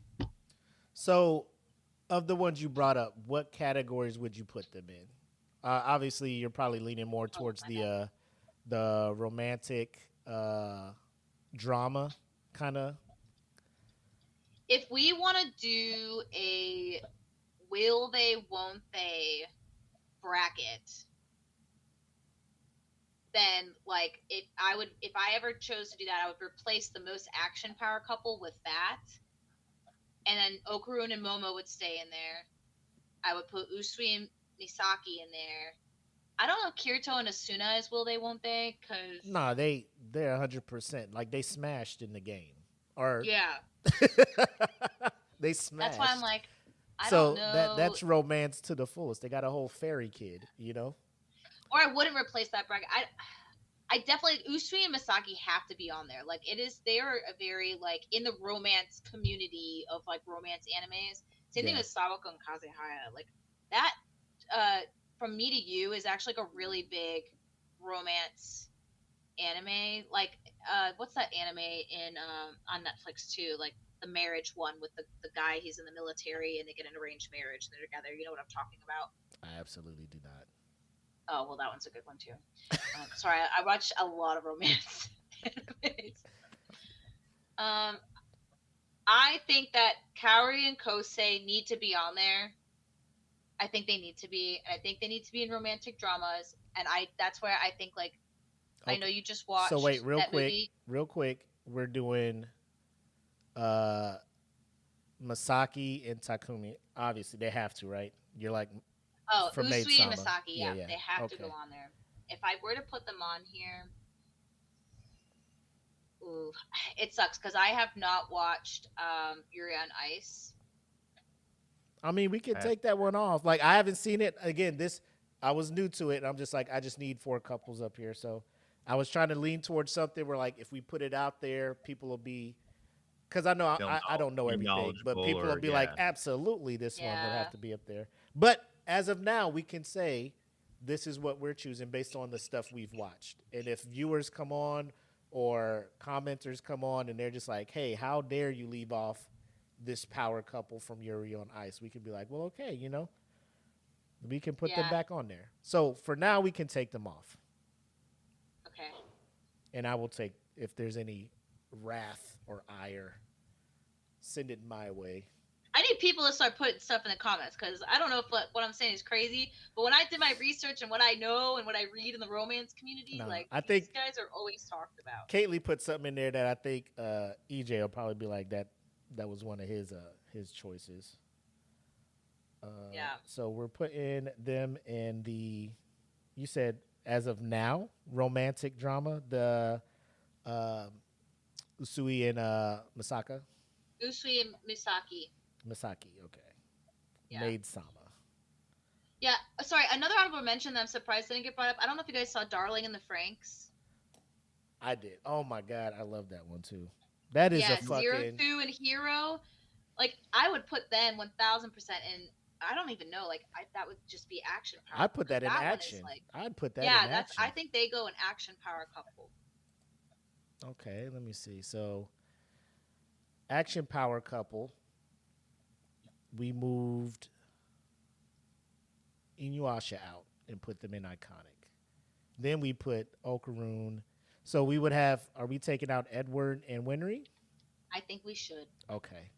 So, of the ones you brought up, what categories would you put them in? Obviously, you're probably leaning more towards the romantic drama kind of. If we want to do a will they, won't they bracket, then like if I ever chose to do that, I would replace the most action power couple with that, and then Okurun and Momo would stay in there. I would put Usui and Misaki in there. I don't know if Kirito and Asuna is will they, won't they? Cause Nah, they're 100%. Like they smashed in the game, or yeah, they smashed. that's why I'm like, I so don't know. that's romance to the fullest. They got a whole fairy kid, you know. Or I wouldn't replace that bracket. I definitely, Usui and Misaki have to be on there. Like they are a very like in the romance community of like romance animes. Same thing with Sawako and Kazehaya. Like that From Me to You is actually like a really big romance anime. Like what's that anime in on Netflix too? Like the marriage one with the guy, he's in the military and they get an arranged marriage and they're together. You know what I'm talking about? I absolutely do not. Oh, well, that one's a good one, too. Sorry, I watch a lot of romance animes. I think that Kaori and Kosei need to be on there. I think they need to be. And I think they need to be in romantic dramas. And that's where I think, like, okay. I know you just watched So wait, real quick. We're doing Masaki and Takumi. Obviously, they have to, right? You're like... Oh, Usui and Misaki, yeah. They have to go on there. If I were to put them on here, ooh, it sucks because I have not watched Yuri on Ice. I mean, we can take that one off. Like, I haven't seen it. Again, I was new to it, and I'm just like, I just need 4 couples up here. So I was trying to lean towards something where, like, if we put it out there, people will be... Because I know I don't know everything, but people will be like, absolutely, this one would have to be up there. But... as of now, we can say this is what we're choosing based on the stuff we've watched. And if viewers come on or commenters come on and they're just like, hey, how dare you leave off this power couple from Yuri on Ice? We could be like, well, okay, you know, we can put them back on there. So for now, we can take them off. Okay. And I will take, if there's any wrath or ire, send it my way. I need people to start putting stuff in the comments because I don't know if what I'm saying is crazy, but when I did my research and what I know and what I read in the romance community, I think these guys are always talked about. Kately put something in there that I think EJ will probably be like that was one of his choices. Yeah. So we're putting them in the, you said as of now, romantic drama, the Usui and Misaka. Usui and Misaki. Misaki, okay. Yeah. Maid Sama. Yeah, sorry, another honorable mention that I'm surprised didn't get brought up. I don't know if you guys saw Darling in the Franxx. I did. Oh my god, I love that one too. That is a fucking... Zero Two and Hero. Like, I would put them 1000% in... I don't even know. Like, that would just be action power. I'd put that in action. Like, I'd put that in action. I think they go an action power couple. Okay, let me see. So, action power couple... we moved Inuyasha out and put them in iconic. Then we put Okaroon. So we would have. Are we taking out Edward and Winry? I think we should, Okay.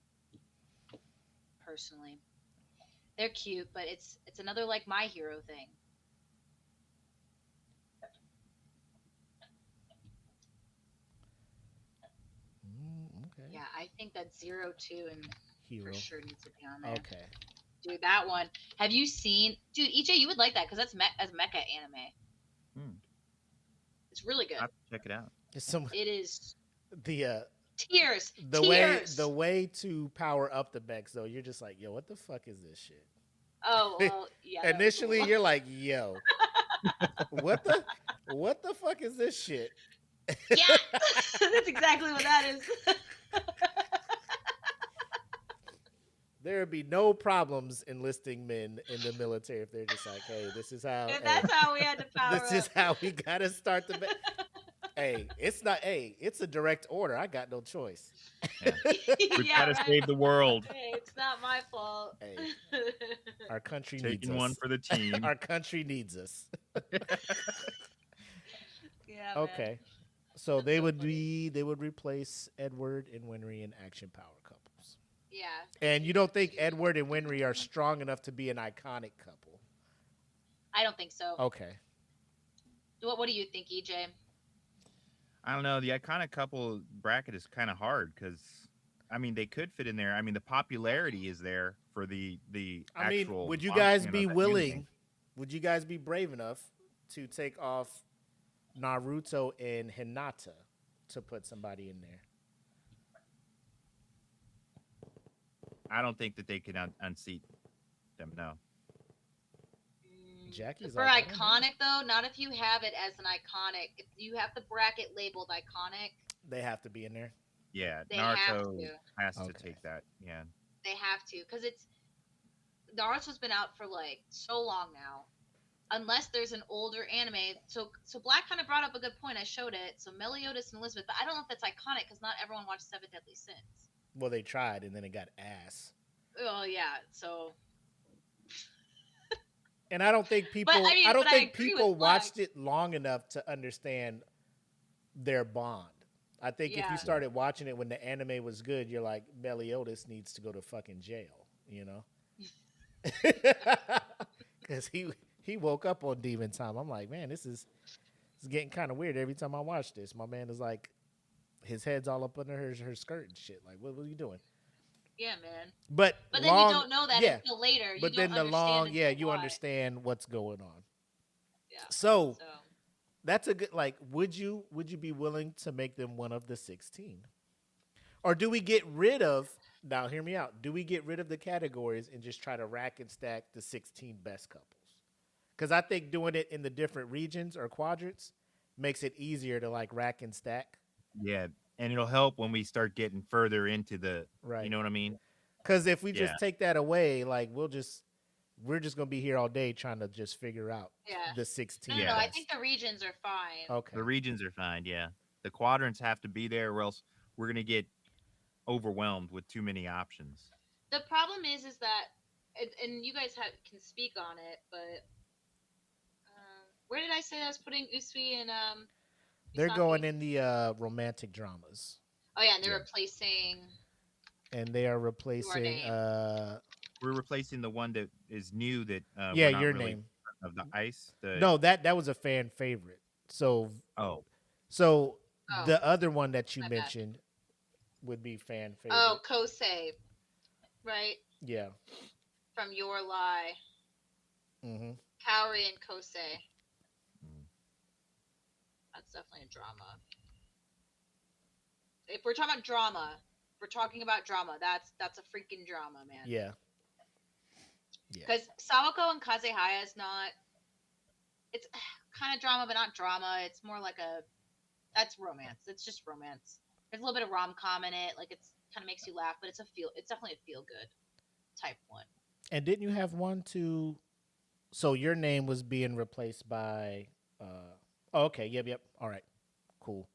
personally. They're cute, but it's another like My Hero thing. Okay. Yeah, I think that 02 and Hero. for sure needs to be on there. Okay. Dude, that one. Have you seen? Dude, EJ, you would like that because that's as mecha anime. Hmm. It's really good. I have to check it out. It's some It is the tears. the tears. way to power up the mechs though. You're just like, yo, what the fuck is this shit? Oh, well, yeah. that was Initially, cool. you're like, yo, what the fuck is this shit? Yeah, that's exactly what that is. There would be no problems enlisting men in the military if they're just like, hey, this is how. And that's how we had to power This is up. how we gotta start the. Hey, it's not. Hey, it's a direct order. I got no choice. Yeah. We've Yeah, got to right. save the world. Hey, it's not my fault. Hey, our country needs Taking us. one for the team. Our country needs us. Yeah. Okay, so they would replace Edward and Winry in action power couples. Yeah. And you don't think Edward and Winry are strong enough to be an iconic couple? I don't think so. Okay. What do you think, EJ? I don't know. The iconic couple bracket is kind of hard because, I mean, they could fit in there. I mean, the popularity is there for the I mean, actual. would you guys function be of that willing? anime. Would you guys be brave enough to take off Naruto and Hinata to put somebody in there? I don't think that they can unseat them. No. Jackie's For like, I don't know. iconic though, not if you have it as an iconic. If you have the bracket labeled iconic, They have to be in there. Yeah, They have Naruto to. has to Okay. take that. Yeah. they have to because it's Naruto's been out for like so long now. Unless there's an older anime, so Black kind of brought up a good point. I showed it. So Meliodas and Elizabeth, but I don't know if that's iconic because not everyone watched Seven Deadly Sins. Well, they tried and then it got ass. Oh yeah, so And I don't think people. I mean, I don't but I think agree people with Black. watched it long enough to understand their bond. I think if Yeah. you started watching it when the anime was good, you're like, Meliodas needs to go to fucking jail, you know? Because he woke up on Demon Time. I'm like, man, this is getting kind of weird every time I watch this. My man is like, his head's all up under her skirt and shit. Like, what are you doing? yeah, man. But But long, then you don't know that yeah. until later. You But don't then the understand long, until yeah, you why. understand what's going on. Yeah. So So that's a good. Like, would you be willing to make them one of the 16, or do we get rid of? Now, hear me out. Do we get rid of the categories and just try to rack and stack the 16 best couples? Because I think doing it in the different regions or quadrants makes it easier to like rack and stack. Yeah, and it'll help when we start getting further into the. Right. You know what I mean? Because if we just Yeah. take that away, like we're just gonna be here all day trying to just figure out yeah. the 16. No, Yeah. I best. think the regions are fine. Okay. The regions are fine. Yeah, the quadrants have to be there, or else we're gonna get overwhelmed with too many options. The problem is that, and you guys can speak on it, but where did I say I was putting Usui and They're Usagi? going in the romantic dramas, Oh yeah, and they're Yeah. replacing. and they are replacing. Name. We're replacing the one that is new that. Yeah, we're not your really name. of the ice. The, No, that was a fan favorite. So Oh, Oh, the other one that you my bad. mentioned would be fan favorite. Oh, Kosei, right? Yeah. From Your Lie, Hmm. Kaori and Kosei. Mm. That's definitely a drama. If we're talking about drama, that's a freaking drama, man. Yeah. Because Sawako and Kazehaya is not. It's kind of drama, but not drama. It's more like that's romance. It's just romance. There's a little bit of rom-com in it. Like it's kind of makes you laugh, but it's definitely a feel-good type one. And didn't you have one to? So your name was being replaced by. Oh, okay. Yep. All right. Cool.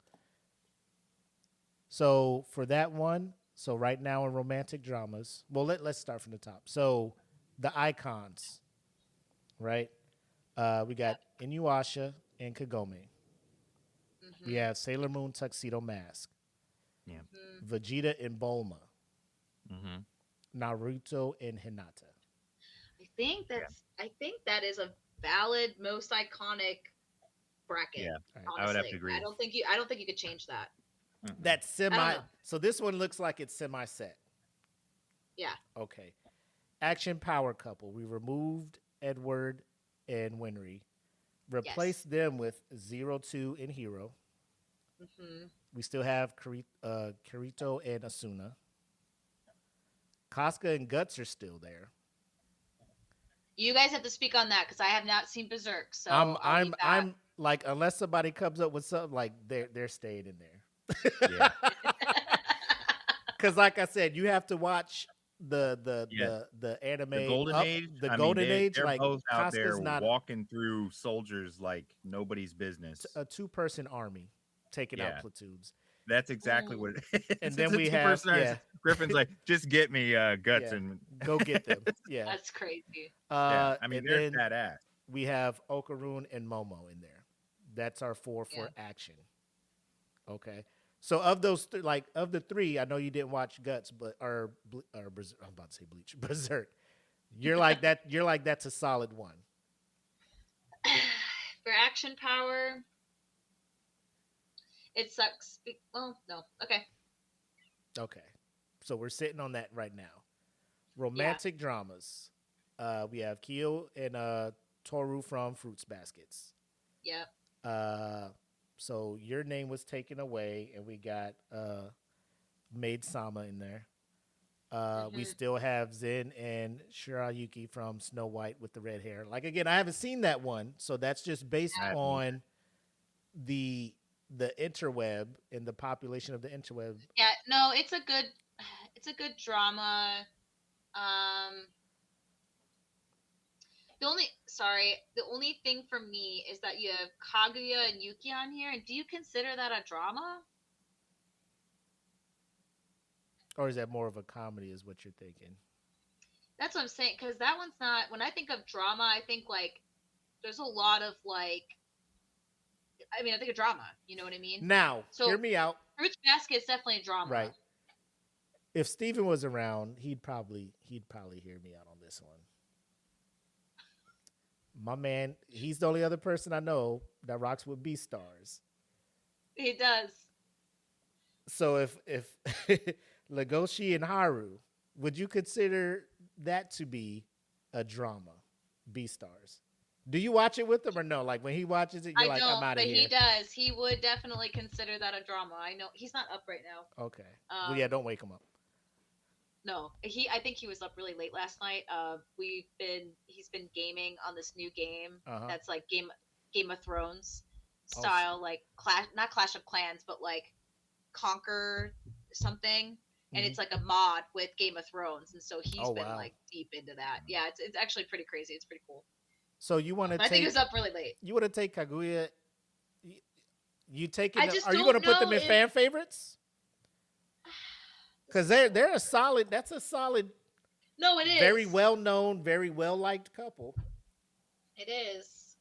So for that one, so right now in romantic dramas, well, let's start from the top. So the icons, right? We got Inuyasha and Kagome. Mhm. We have Sailor Moon Tuxedo Mask. Yeah. Mhm. Vegeta and Bulma. Mm-hmm. Naruto and Hinata. I think that is a valid, most iconic bracket. Yeah. All right. I would have to Honestly, agree. I don't think you could change that. Mm-mm. That's I don't semi. know. So this one looks like it's semi set. Yeah. Okay. Action power couple. We removed Edward and Winry. Replaced them with 02 and Hero. Hmm. We still have Kirito and Asuna. Casca and Guts are still there. You guys have to speak on that because I have not seen Berserk, so I'm like, unless somebody comes up with something, like they're staying in there. Yeah. Because like I said, you have to watch the Yeah. anime, The Golden Age. the I Golden mean, Age. they're Like both out Casca's there not walking through soldiers like nobody's business. a 2-person army taking out Yeah. platoons. That's exactly what it is. And then It's a we have two-person army. Griffin's like, just get me Guts Yeah. and Go get them. Yeah. that's crazy. yeah. I mean, And they're then badass. we have Okaroon and Momo in there. That's our 4 for Yeah. action. Okay. So of those, like of the 3, I know you didn't watch Guts, but or Berserk, I'm about to say Bleach, Berserk. You're like that. You're like that's a solid one. For action power, it sucks. Well, no. Okay. Okay. So we're sitting on that right now. Romantic dramas. We have Kyo and Toru from Fruits Baskets. Yep. So your name was taken away, and we got Maid Sama in there. We still have Zen and Shirayuki from Snow White with the red hair. Like again, I haven't seen that one, so that's just based Yeah. on the interweb and the population of the interweb. Yeah. No, it's a good drama. The only thing for me is that you have Kaguya and Yuki on here, and do you consider that a drama? Or is that more of a comedy, is what you're thinking? That's what I'm saying, because that one's not. When I think of drama, I think like there's a lot of like. I mean, I think of drama. You know what I mean? Now, So- hear me out. Fruits Basket is definitely a drama. Right. If Steven was around, he'd probably hear me out on this one. My man, he's the only other person I know that rocks with Beastars. He does. So if Legoshi and Haru, would you consider that to be a drama? Beastars. Do you watch it with him or no? Like when he watches it, you're I like, don't, I'm out but of here. he does. He would definitely consider that a drama. I know he's not up right now. Okay. Well, yeah, don't wake him up. No, I think he was up really late last night. He's been gaming on this new game that's like Game of Thrones style, like not Clash of Clans, but like Conquer something, and it's like a mod with Game of Thrones, and so he's been like deep into that. Yeah, it's actually pretty crazy. It's pretty cool. So you want to I think he was up really late. You want to take Kaguya? You take I it? just Are you don't going to put them know in if- fan favorites? Because they're a solid. That's a solid. No, it is Very well known, very well liked couple. It is.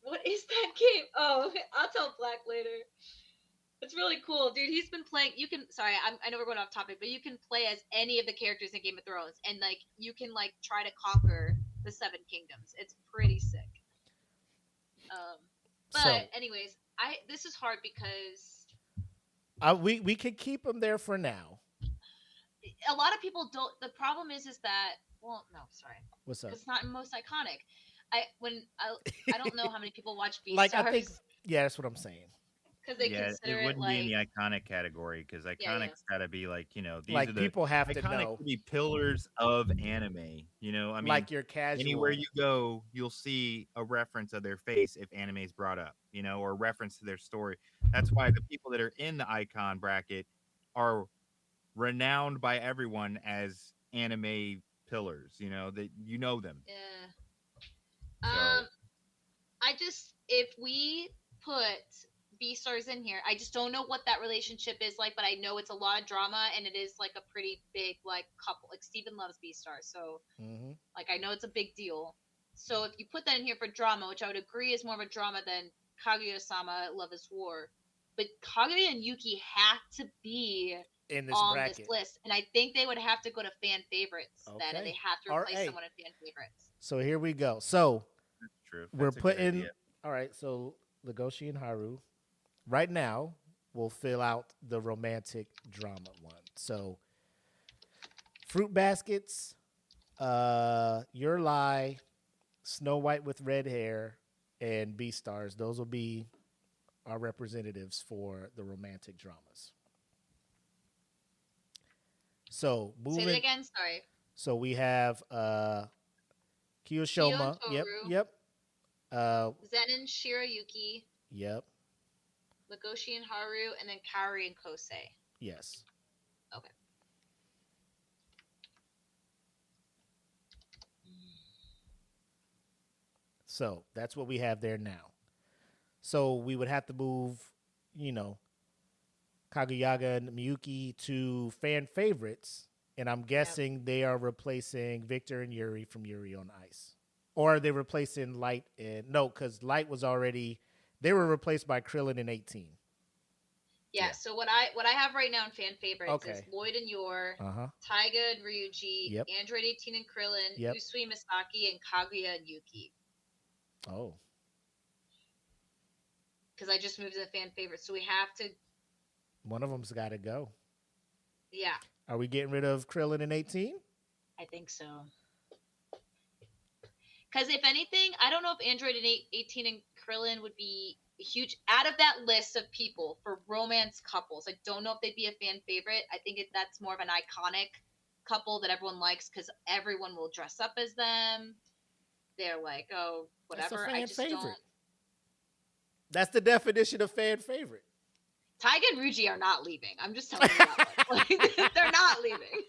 What is that game? Oh, I'll tell Black later. It's really cool, dude. He's been playing. I know we're going off topic, but you can play as any of the characters in Game of Thrones, and like you can like try to conquer the 7 kingdoms. It's pretty sick. But anyways, this is hard because we could keep them there for now. a lot of people don't. The problem is that What's up? it's not most iconic. I don't know how many people watch Beastars. Like I think, yeah, that's what I'm saying. because they Yeah, consider it it wouldn't like be in the iconic category because iconic's got to be like, these Like are the people have to iconic know. to be pillars of anime. I mean, Like your casual. anywhere you go, you'll see a reference of their face if anime is brought up, or a reference to their story. That's why the people that are in the icon bracket are renowned by everyone as anime pillars. That them. Yeah. So- If we put Beastars in here, I just don't know what that relationship is like, but I know it's a lot of drama and it is like a pretty big like couple. Like Steven loves Beastars, so Mhm. like I know it's a big deal. So if you put that in here for drama, which I would agree is more of a drama than Kaguya-sama, Love is War, but Kaguya and Yuki have to be in this on bracket. this list, and I think they would have to go to fan favorites then, and Okay. they have to All replace right. someone in fan favorites. So here we go. So That's true. we're That's a good putting. idea. All right. So Legoshi and Haru, right now, will fill out the romantic drama one. So Fruit Baskets, Your Lie, Snow White with Red Hair, and Beastars. Those will be our representatives for the romantic dramas. So moving. Say that again. Sorry. So we have Kiyoshima. Kyo and Yep. Toru. Yep. Zen and Shirayuki, Yep. Legoshi and Haru, and then Kaori and Kosei. Yes. Okay. So that's what we have there now. So we would have to move, Kaguyaga and Miyuki to fan favorites, and I'm guessing they are replacing Victor and Yuri from Yuri on Ice. Or are they replacing Light and... No, because Light was already... They were replaced by Krillin in 18. Yeah, so what I have right now in fan favorites is Okay. Lloyd and Yor, Uh-huh. Taiga and Ryuji, Yep. Android 18 and Krillin, Yep. Usui Misaki, and Kaguya and Yuki. Oh. Because I just moved to the fan favorites, so we have to... One of them's got to go. Yeah, Are we getting rid of Krillin in 18? I think so. Because if anything, I don't know if Android and 18 and Krillin would be huge out of that list of people for romance couples. I don't know if they'd be a fan favorite. I think that's more of an iconic couple that everyone likes because everyone will dress up as them. They're like, oh, That's a whatever. I fan just favorite. don't. That's the definition of fan favorite. Taiga and Ryuji are not leaving. I'm just telling you that one. Like, they're not leaving.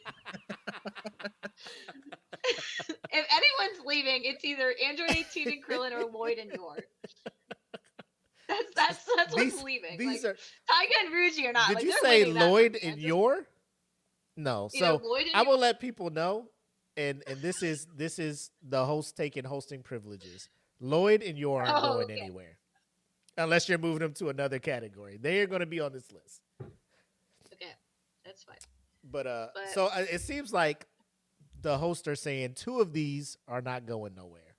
If anyone's leaving, it's either Android 18 and Krillin or Lloyd and Yor. That's what's leaving. These like, are. Taiga and Ryuji are not. Did like, you they're say winning that Lloyd for me. and Yor? No. Either So Lloyd and I will Yor- let people know, and this is the host taking hosting privileges. Lloyd and Yor aren't Oh, going okay. anywhere, unless you're moving them to another category. They are going to be on this list. Okay, that's fine. But so it seems like the hosts are saying two of these are not going nowhere.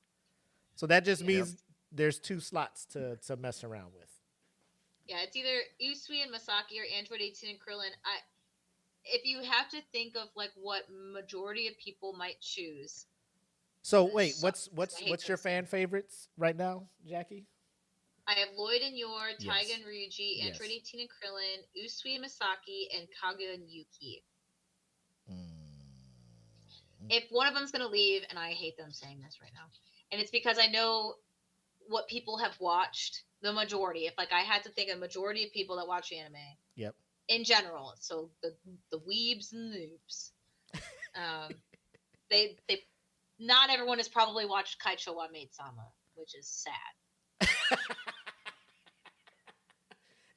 So that just means there's two slots to mess around with. Yeah, it's either Usui and Masaki or Android 18 and Krillin. If you have to think of like what majority of people might choose. So wait, sucks. what's I hate your those fan favorites right now, Jackie? I have Lloyd and Yor, Taiga Yes. and Ryuji, Yes. Android 18 and Krillin, Usui and Masaki, and Kaguya and Yuki. If one of them's going to leave, and I hate them saying this right now, and it's because I know what people have watched, the majority. If like I had to think of a majority of people that watch anime. Yep. In general, so the weebs and noobs, they not everyone has probably watched Kaicho wa Maid-sama, which is sad.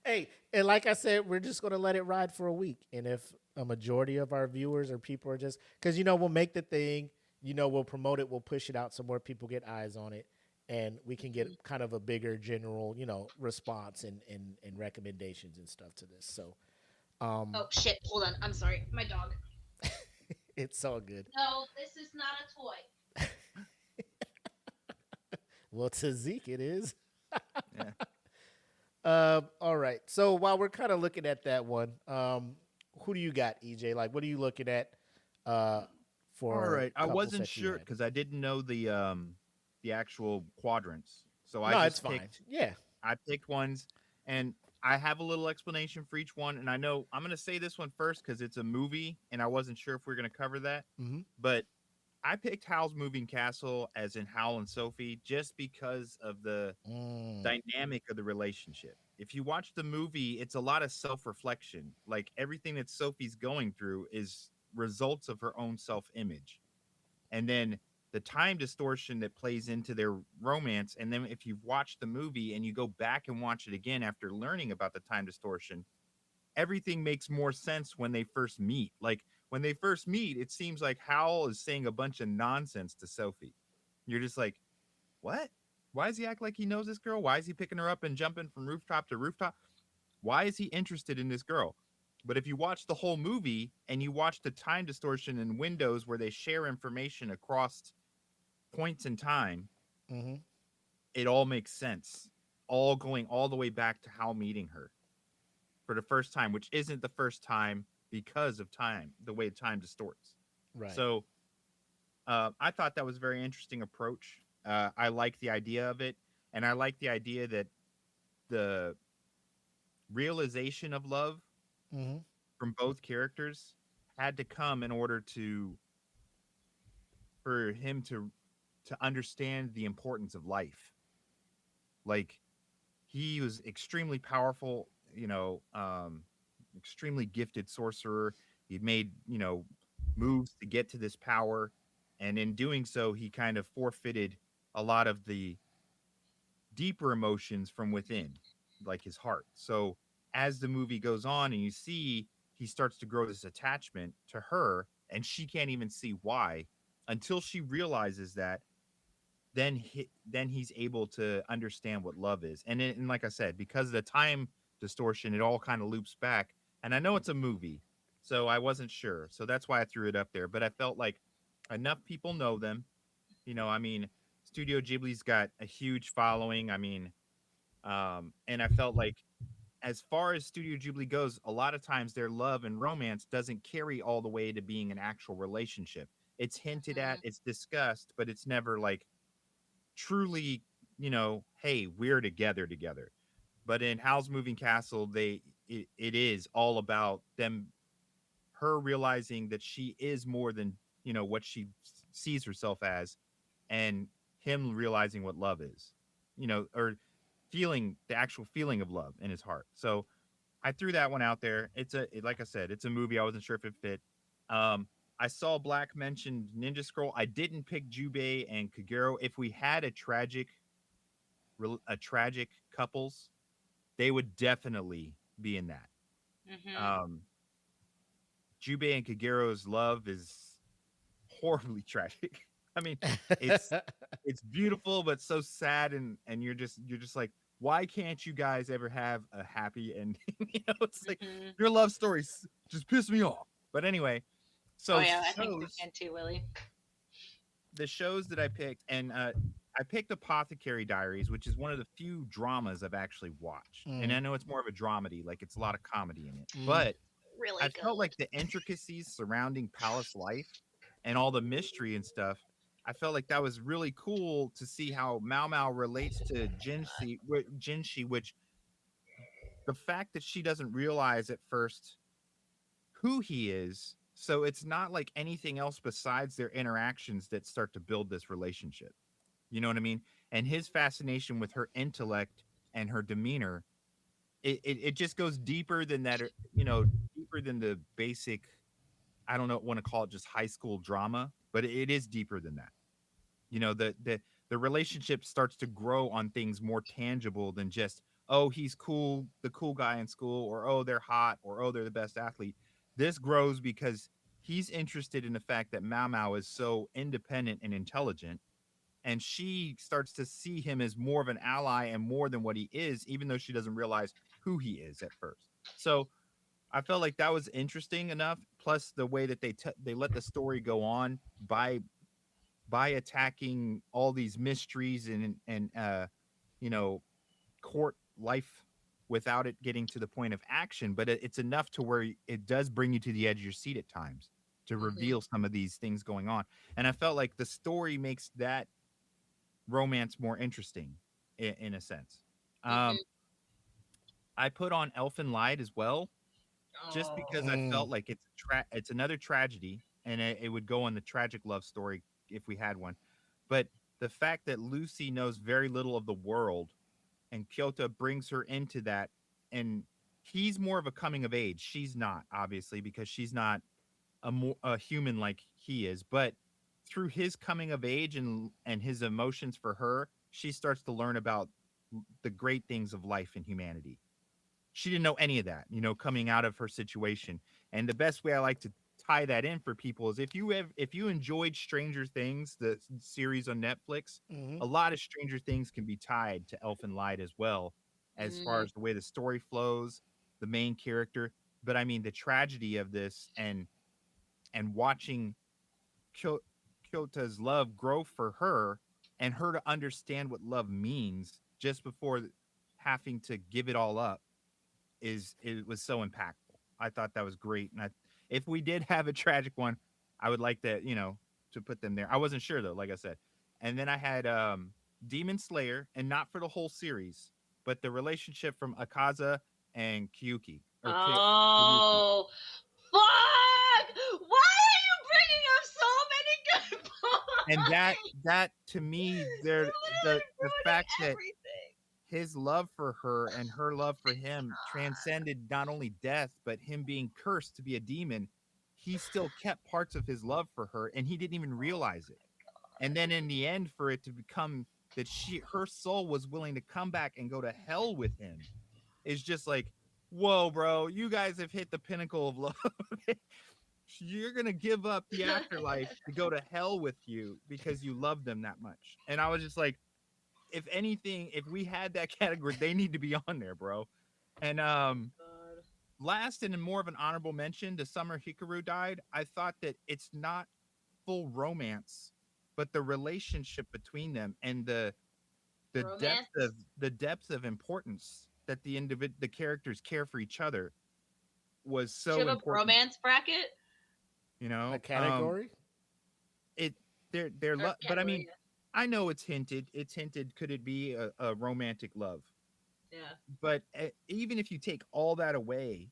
Hey, and like I said, we're just going to let it ride for a week. And if a majority of our viewers or people are just, because, we'll make the thing, we'll promote it, we'll push it out so more people get eyes on it. And we can get kind of a bigger general, response and recommendations and stuff to this. So, Oh, shit. Hold on. I'm sorry. My dog. it's all good. No, this is not a toy. Well, to Zeke, it is. Yeah. All right. So while we're kind of looking at that one, who do you got, EJ? Like, what are you looking at for? All right. I couples wasn't that you sure had? because I didn't know the actual quadrants. So No, I it's just fine. picked, Yeah. I picked ones, and I have a little explanation for each one. And I know I'm going to say this one first because it's a movie, and I wasn't sure if we are going to cover that. Mm-hmm. But I picked Howl's Moving Castle, as in Howl and Sophie, just because of the dynamic of the relationship. If you watch the movie, it's a lot of self-reflection. Like everything that Sophie's going through is results of her own self-image. And then the time distortion that plays into their romance. And then if you've watched the movie and you go back and watch it again after learning about the time distortion, everything makes more sense when they first meet. Like when they first meet, it seems like Howl is saying a bunch of nonsense to Sophie. You're just like, what? Why does he act like he knows this girl? Why is he picking her up and jumping from rooftop to rooftop? Why is he interested in this girl? But if you watch the whole movie and you watch the time distortion and windows where they share information across points in time, Mm-hmm. it all makes sense. All going all the way back to Hal meeting her for the first time, which isn't the first time because of time, the way time distorts. Right. So I thought that was a very interesting approach. I like the idea of it. And I like the idea that the realization of love Mm-hmm. from both characters had to come in order for him to understand the importance of life. Like, he was extremely powerful, extremely gifted sorcerer. He'd made, moves to get to this power. And in doing so, he kind of forfeited a lot of the deeper emotions from within, like his heart. So as the movie goes on and you see he starts to grow this attachment to her, and she can't even see why until she realizes that, then he's able to understand what love is. And like I said, because of the time distortion, it all kind of loops back. And I know it's a movie, so I wasn't sure. So that's why I threw it up there. But I felt like enough people know them. I mean, Studio Ghibli's got a huge following. I mean, and I felt like as far as Studio Ghibli goes, a lot of times their love and romance doesn't carry all the way to being an actual relationship. It's hinted at, it's discussed, but it's never like truly, hey, we're together. But in Howl's Moving Castle, it is all about her realizing that she is more than, what she sees herself as, and him realizing what love is, or feeling the actual feeling of love in his heart. So I threw that one out there. Like I said, it's a movie. I wasn't sure if it fit. I saw Black mentioned Ninja Scroll. I didn't pick Jubei and Kagero. If we had a tragic couples, they would definitely be in that. Mm-hmm. Jubei and Kagero's love is horribly tragic. I mean, it's beautiful, but so sad, and you're just like, why can't you guys ever have a happy ending? It's like your love stories just piss me off. But anyway, so I think we can too, Willie. The shows that I picked, and I picked Apothecary Diaries, which is one of the few dramas I've actually watched. And I know it's more of a dramedy, like it's a lot of comedy in it. But Really I felt like the intricacies surrounding palace life and all the mystery and stuff, I felt like that was really cool to see how Mao Mao relates to Jinshi, which the fact that she doesn't realize at first who he is. So it's not like anything else besides their interactions that start to build this relationship. You know what I mean? And his fascination with her intellect and her demeanor, it just goes deeper than that, deeper than the basic, I don't know, want to call it just high school drama, but it is deeper than that. The relationship starts to grow on things more tangible than just, oh, he's cool, the cool guy in school, or oh, they're hot, or oh, they're the best athlete. This grows because he's interested in the fact that Mao Mao is so independent and intelligent, and she starts to see him as more of an ally and more than what he is, even though she doesn't realize who he is at first. So I felt like that was interesting enough. Plus the way that they let the story go on by attacking all these mysteries and court life without it getting to the point of action. But it's enough to where it does bring you to the edge of your seat at times to reveal some of these things going on. And I felt like the story makes that romance more interesting in a sense. I put on Elfin Lied as well, just because I felt like it's another tragedy, and it would go on the tragic love story if we had one. But the fact that Lucy knows very little of the world, and Kyoto brings her into that, and he's more of a coming of age. She's not, obviously, because she's not a human like he is. But through his coming of age and his emotions for her, she starts to learn about the great things of life and humanity. She didn't know any of that, coming out of her situation. And the best way I like to tie that in for people is if you enjoyed Stranger Things, the series on Netflix, a lot of Stranger Things can be tied to Elfen Light as well, as far as the way the story flows, the main character. But I mean, the tragedy of this and watching Kyota's love grow for her and her to understand what love means just before having to give it all up it was so impactful. I thought that was great. And if we did have a tragic one, I would like that, to put them there. I wasn't sure though, like I said. And then I had Demon Slayer, and not for the whole series, but the relationship from Akaza and Kyuki. Oh, fuck! Why are you bringing up so many good points? And that to me, the fact that his love for her and her love for him transcended not only death, but him being cursed to be a demon. He still kept parts of his love for her, and he didn't even realize it. And then in the end, for it to become that her soul was willing to come back and go to hell with him, is just like, whoa, bro, you guys have hit the pinnacle of love. You're gonna give up the afterlife to go to hell with you because you love them that much. And I was just like, if anything, if we had that category, they need to be on there, bro. And last and more of an honorable mention, the summer Hikaru died. I thought that it's not full romance, but the relationship between them and the depth of importance that the characters care for each other was so important. important. A romance bracket? A category? But I mean, I know it's hinted. Could it be a romantic love? Yeah. But even if you take all that away,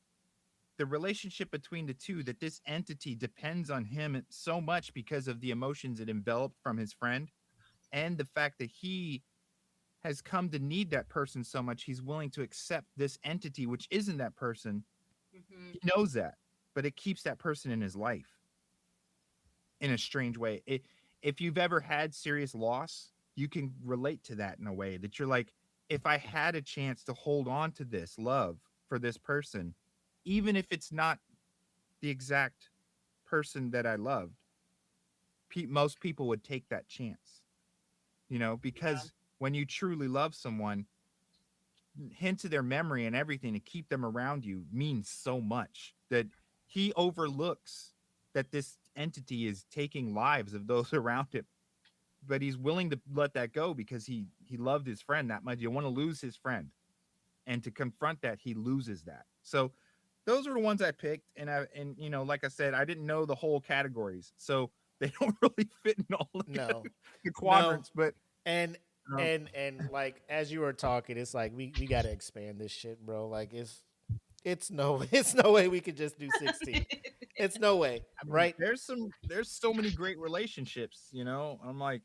the relationship between the two, that this entity depends on him so much because of the emotions it enveloped from his friend, and the fact that he has come to need that person so much, he's willing to accept this entity, which isn't that person. He knows that, but it keeps that person in his life in a strange way. If you've ever had serious loss, you can relate to that in a way that you're like, if I had a chance to hold on to this love for this person, even if it's not the exact person that I loved, most people would take that chance, because when you truly love someone, hints of their memory and everything to keep them around you means so much that he overlooks that this entity is taking lives of those around him, but he's willing to let that go because he loved his friend that much. You want to lose his friend, and to confront that, he loses that. So those are the ones I picked, and like I said, I didn't know the whole categories, so they don't really fit in all of the quadrants. But and like as you were talking, it's like we got to expand this shit, bro. Like it's no way we could just do 16. It's no way, right? There's so many great relationships, I'm like,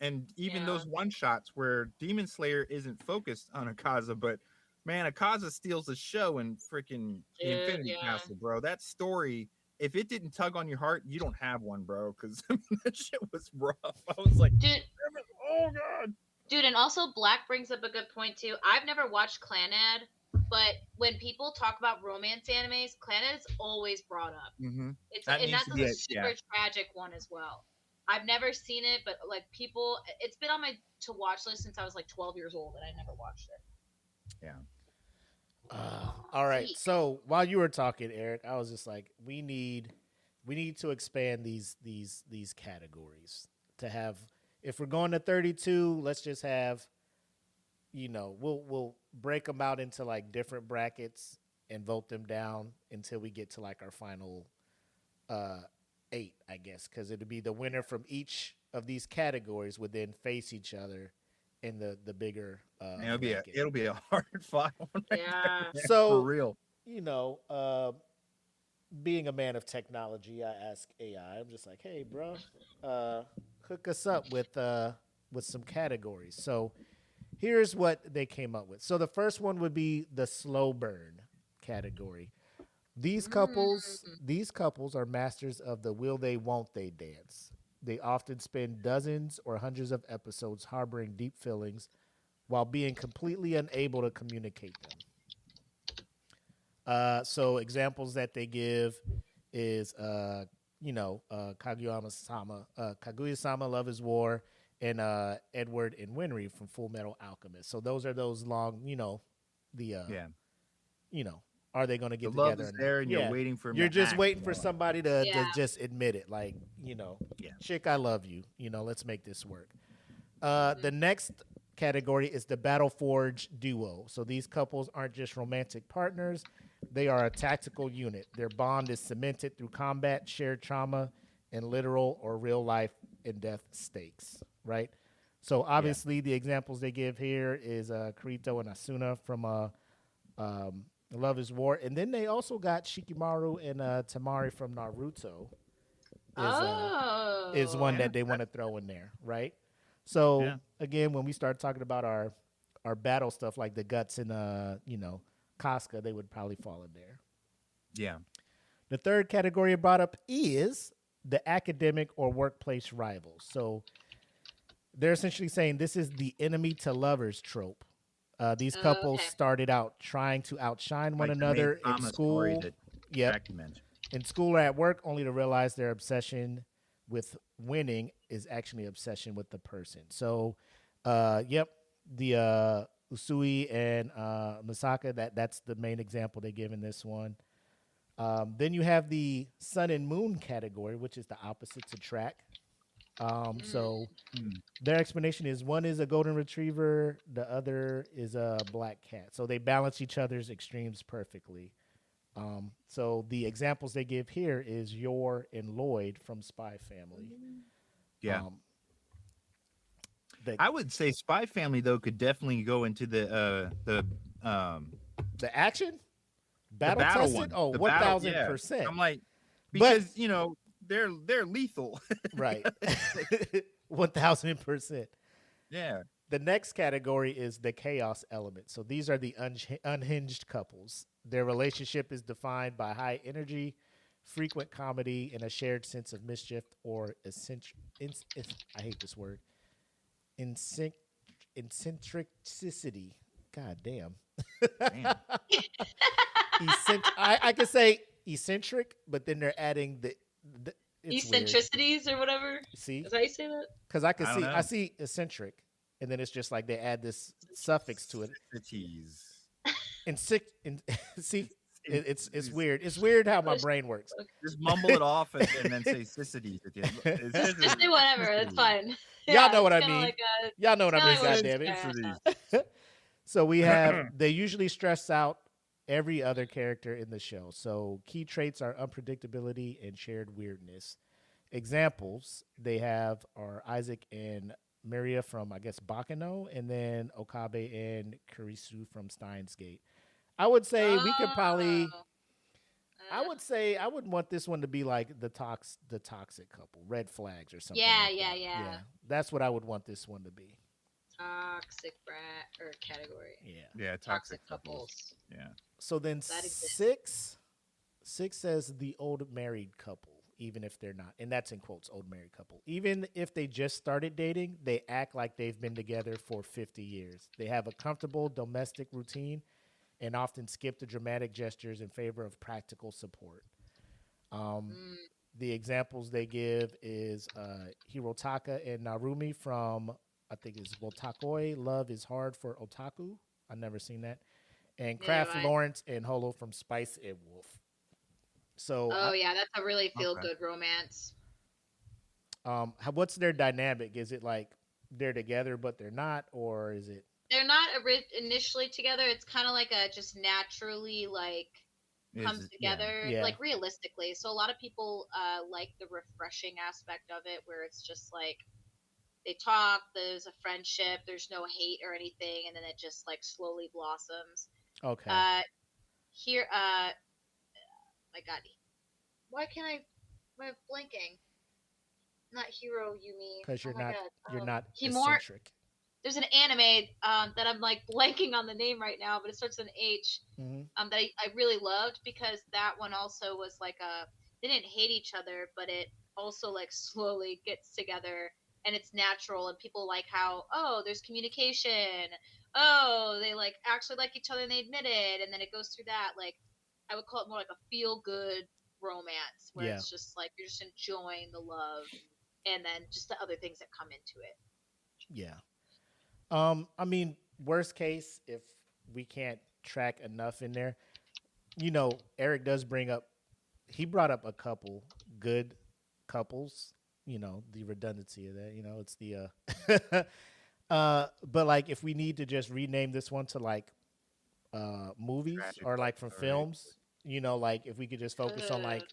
and even those one shots where Demon Slayer isn't focused on Akaza, but man, Akaza steals the show in freaking the Infinity Castle, bro. That story, if it didn't tug on your heart, you don't have one, bro. Because that shit was rough. I was like, dude, oh god. Dude, and also Black brings up a good point too. I've never watched Clanad, but when people talk about romance animes, Clanad is always brought up. That's a super tragic one as well. I've never seen it, but like people, it's been on my to watch list since I was like 12 years old, and I never watched it. Yeah. All right. So while you were talking, Eric, I was just like, we need to expand these categories to have. If we're going to 32, let's just have, we'll break them out into like different brackets and vote them down until we get to like our final 8, I guess, because it'll be the winner from each of these categories would then face each other in the bigger. It'll be a hard fight. Yeah. So for real, being a man of technology, I ask AI. I'm just like, hey, bro, hook us up with some categories. So here's what they came up with. So the first one would be the slow burn category. These couples are masters of the will they, won't they dance. They often spend dozens or hundreds of episodes harboring deep feelings while being completely unable to communicate them. So examples that they give is Kaguya-sama. Kaguya-sama, Love is War, and Edward and Winry from Full Metal Alchemist. So those are those long, Yeah. Are they going to The get love together? is there, and you're waiting for him. You're to just act waiting for more. somebody to Yeah. just admit it, like chick, I love you. Let's make this work. The next category is the Battle Forge duo. So these couples aren't just romantic partners; they are a tactical unit. Their bond is cemented through combat, shared trauma, and literal or real life and death stakes. Right. So obviously, the examples they give here is Kirito and Asuna from Love is War, and then they also got Shikimaru and Tamari from Naruto. Is one that they want to throw in there, right? So again, when we start talking about our battle stuff like the Guts and Casca, they would probably fall in there. Yeah. The third category I brought up is the academic or workplace rivals. So they're essentially saying this is the enemy to lovers trope. These couples started out trying to outshine one Like the another main in drama story school. that Yep. Jackie mentioned. In school or at work, only to realize their obsession with winning is actually obsession with the person. So, the Usui and Misaka, that's the main example they give in this one. Then you have the sun and moon category, which is the opposite to track. So their explanation is one is a golden retriever, the other is a black cat. So they balance each other's extremes perfectly. So the examples they give here is Yor and Lloyd from Spy Family. Yeah. I would say Spy Family though could definitely go into the action battle battle tested. one. Oh, The battle, yeah. 1000%. I'm like, because they're lethal. Right. 1000%. Yeah. The next category is the chaos element. So these are the unhinged couples. Their relationship is defined by high energy, frequent comedy, and a shared sense of mischief or I hate this word. Eccentricity. God damn. I could say eccentric, but then they're adding the eccentricities or whatever. See, is that how you say that? Because I see eccentric, and then it's just like they add this suffix to it. See, it's weird. It's weird how my brain works. Just mumble it off and then say sissities at the end. Just say whatever. It's fine. Y'all know what I mean. Y'all know what I mean. Like God damn it. So we have. They usually stress out every other character in the show. So key traits are unpredictability and shared weirdness. Examples they have are Isaac and Miria from, I guess, Bakano, and then Okabe and Kurisu from Steins Gate. I would say we could probably. I would say I would want this one to be like the toxic couple, red flags or something. Yeah. That's what I would want this one to be. Toxic brat or category. Yeah, toxic couples. Yeah. So then six says the old married couple, even if they're not, and that's in quotes, old married couple. Even if they just started dating, they act like they've been together for 50 years. They have a comfortable domestic routine and often skip the dramatic gestures in favor of practical support. The examples they give is Hirotaka and Narumi from, I think it's Wotakoi, Love is Hard for Otaku. I've never seen that. And Kraft Lawrence and Holo from Spice and Wolf. So that's a really feel-good romance. What's their dynamic? Is it like they're together but they're not, or is it? They're not initially together. It's kind of like a just naturally comes together, like realistically. So a lot of people like the refreshing aspect of it, where it's just like they talk, there's a friendship, there's no hate or anything, and then it just like slowly blossoms. Okay. Here, my God, why can't am I blanking? Not Hiro, Yumi. Because you're not Himori. eccentric. There's an anime that I'm like blanking on the name right now, but it starts with an H. That I really loved, because that one also was like they didn't hate each other, but it also like slowly gets together and it's natural, and people like how there's communication, they like actually like each other and they admit it, and then it goes through that, like I would call it more like a feel good romance where Yeah. it's just like you're just enjoying the love and then just the other things that come into it. Yeah. I mean, worst case, if we can't track enough in there, Eric does he brought up a couple good couples, the redundancy of that, it's the, but like if we need to just rename this one to like, movies Tragic or love like from story. films, like if we could just focus on like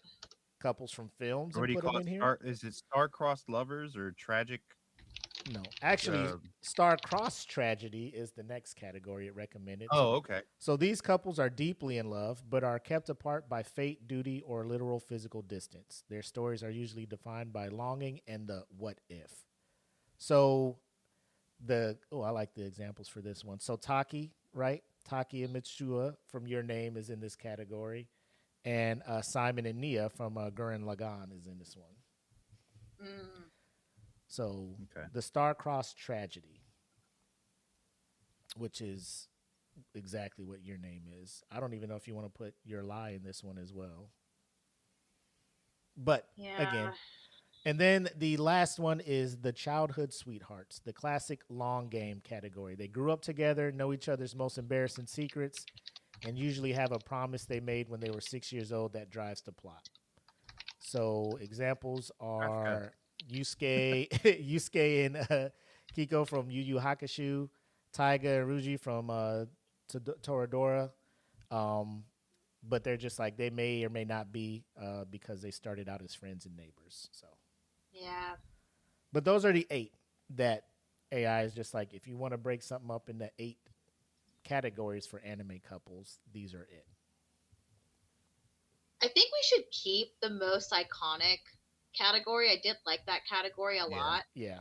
couples from films What and do you put them call in it? here. Is it star-crossed lovers or tragic? No, actually, Uh, star-crossed tragedy is the next category it recommended. oh, okay. So these couples are deeply in love, but are kept apart by fate, duty, or literal physical distance. Their stories are usually defined by longing and the what if. So I like the examples for this one. So Taki, right? Taki and Mitsua from Your Name is in this category. And Simon and Nia from Gurren Lagann is in this one. Mm. So Okay. the star-crossed tragedy, which is exactly what Your Name is. I don't even know if you want to put Your Lie in this one as well. But again, and then the last one is the childhood sweethearts, the classic long game category. They grew up together, know each other's most embarrassing secrets, and usually have a promise they made when they were 6 years old that drives the plot. So examples are Yusuke, Yusuke and Kiko from Yu Yu Hakusho, Taiga and Ruji from Toradora. But they're just like, they may or may not be because they started out as friends and neighbors. So Yeah. but those are the 8 that AI is just like, if you want to break something up into 8 categories for anime couples, these are it. I think we should keep the most iconic category. I did like that category a lot. Yeah.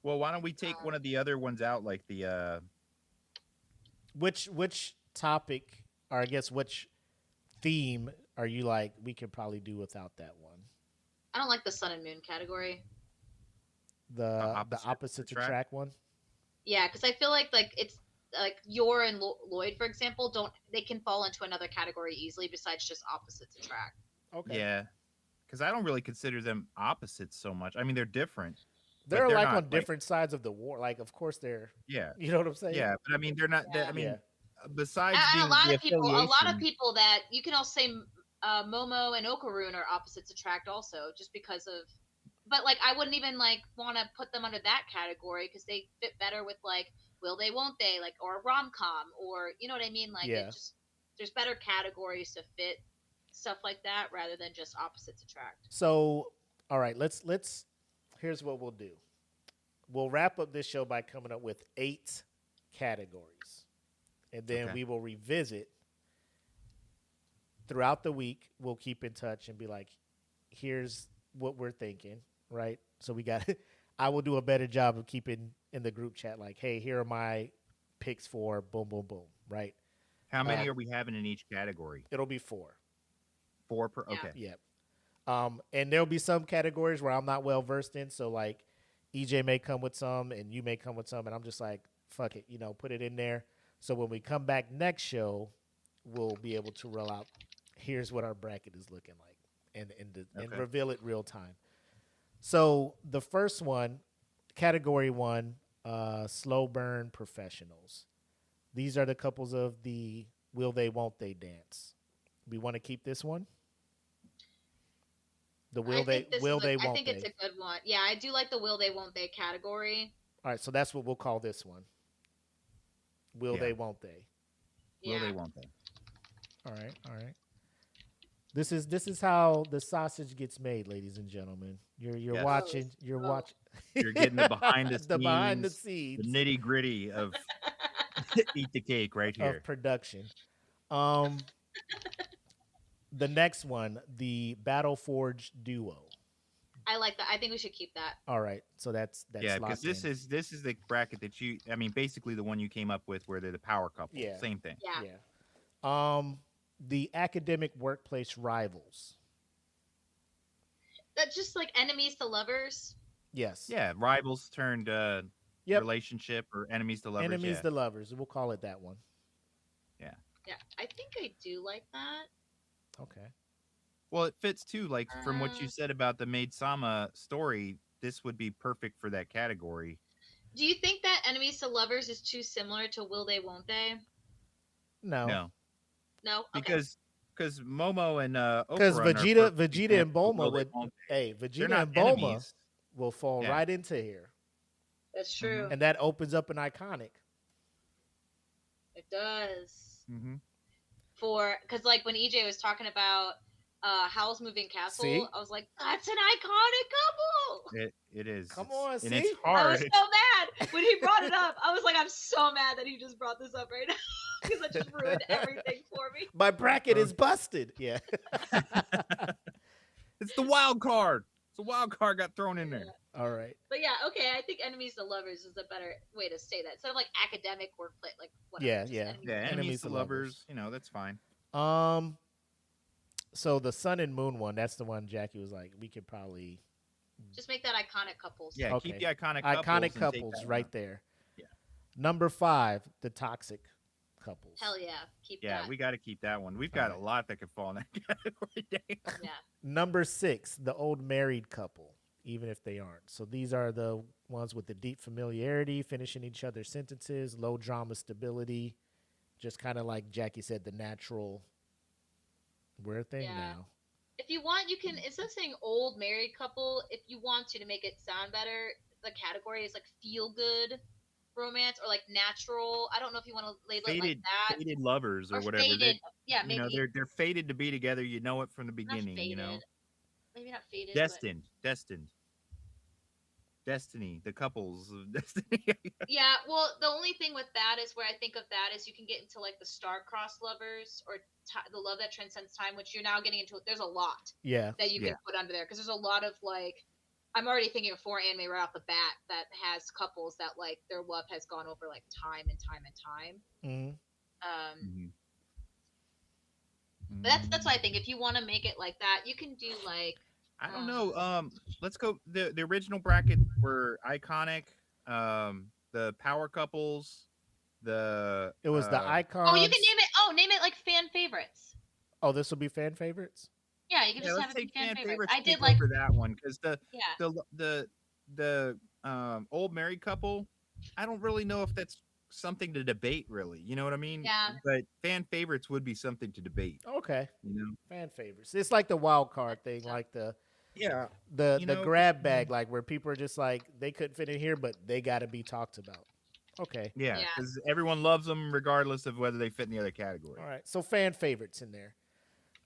Well, why don't we take one of the other ones out, like the Which topic, or I guess which theme are you like, we could probably do without that one? I don't like the sun and moon category. The opposites attract one? Yeah, because I feel like it's like Yor and Lloyd, for example, they can fall into another category easily besides just opposites attract. Okay. Yeah, because I don't really consider them opposites so much. I mean, they're different. They're but like not, on different sides of the war. Like, of course they're. Yeah. You know what I'm saying? Yeah, but I mean, they're not. I mean, besides And being a lot the of people affiliation- that you can also say Momo and Okarun are opposites attract also, just because of. But like, I wouldn't even like want to put them under that category because they fit better with like will they, won't they, like, or rom com, or you know what I mean? Like, it just there's better categories to fit stuff like that rather than just opposites attract. So, all right, let's. Here's what we'll do. We'll wrap up this show by coming up with 8 categories, and then we will revisit throughout the week. We'll keep in touch and be like, here's what we're thinking, right? So I will do a better job of keeping in the group chat like, hey, here are my picks for boom, boom, boom, right? How many are we having in each category? It'll be 4. 4 per. Okay. Yeah. And there'll be some categories where I'm not well versed in. So like, EJ may come with some, and you may come with some, and I'm just like, fuck it, put it in there. So when we come back next show, we'll be able to roll out. Here's what our bracket is looking like, and reveal it real time. So the first one, category 1, slow burn professionals. These are the couples of the will they, won't they dance. We want to keep this one. The will they, won't they. I think it's a good one. Yeah, I do like the will they, won't they category. All right, so that's what we'll call this one. Will they, won't they? Yeah. Will they, won't they? All right. This is how the sausage gets made, ladies and gentlemen. You're watching. You're watching. You're getting the behind the scenes, behind the scenes, the nitty gritty of Eat the Cake right here of production. The next one, the Battle Forge duo. I like that. I think we should keep that. All right, so that's because this is the bracket that I mean, basically the one you came up with where they're the power couple. Yeah. Same thing. Yeah. The academic workplace rivals. That's just like enemies to lovers. Yes. Yeah, rivals turned relationship, or enemies to lovers. Enemies to lovers. We'll call it that one. Yeah, I think I do like that. Okay. Well, it fits too. Like from what you Uh, said about the Maid Sama story, this would be perfect for that category. do you think that enemies to lovers is too similar to will they won't they? No, No, No. Okay. because Momo and because Okra are perfect Vegeta and examples of Bulma will they would. won't they. Hey, They're Vegeta not and Bulma enemies. will fall Yeah. right into here, That's true. and that opens up an iconic. It does. Mm-hmm. Because like when EJ was talking about Howl's Moving Castle, See? I was like, that's an iconic couple. It is. Come It's- on, and see? it's I was hard. so mad when he brought it up. I was like, I'm so mad that he just brought this up right now because that just ruined everything for me. My bracket is busted. Yeah. It's the wild card. It's a wild card got thrown in there. All right. But yeah, okay, I think enemies to lovers is a better way to say that instead of like academic wordplay, like whatever. Yeah, just yeah. enemies Yeah, to lovers. enemies to lovers. You know, that's fine. So the Sun and Moon one, that's the one Jackie was like, we could probably Just make that iconic couples. Yeah, Okay. keep the iconic iconic and take couples that right one. there. Yeah. Number 5, the toxic couples. Hell yeah, keep Yeah, that. we got to keep that one. We've got a Alright. lot that could fall in that category. Damn. Yeah. Number 6, the old married couple, even if they aren't. So these are the ones with the deep familiarity, finishing each other's sentences, low drama stability, just kind of like Jackie said, the natural weird thing Yeah. now. If you want, you can instead of saying old married couple, if you want to make it sound better, the category is like feel good romance or like natural. I don't know if you want to label it like that. Faded lovers or, Or whatever. faded. Yeah, You maybe know, they're fated to be together. You know it from the not beginning. faded. You know, Maybe not faded. but- destiny. The couples of destiny. Yeah, well, the only thing with that is where I think of that is you can get into like the star-crossed lovers or the love that transcends time, which you're now getting into. There's a lot Yeah. that you can Yeah. put under there because there's a lot of like, I'm already thinking of 4 anime right off the bat that has couples that like their love has gone over like time and time and time. Mhm. Mhm. But that's why I think if you want to make it like that, you can do like I don't know. Let's go. The original bracket were iconic. The power couples. It was the icons. oh, you can name it like fan favorites. Oh, this will be fan favorites? Yeah, you can Yeah, just let's have it be take fan fan favorites. favorites. I did take like over that one because yeah. the old married couple. I don't really know if that's something to debate. Really, you know what I mean? Yeah. But fan favorites would be something to debate. Okay. You know? Fan favorites. It's like the wild card thing, like the Yeah. the You the know, grab bag, like where people are just like they couldn't fit in here, but they got to be talked about. Okay. Yeah, Yeah. because everyone loves them regardless of whether they fit in the other category. All right. So fan favorites in there.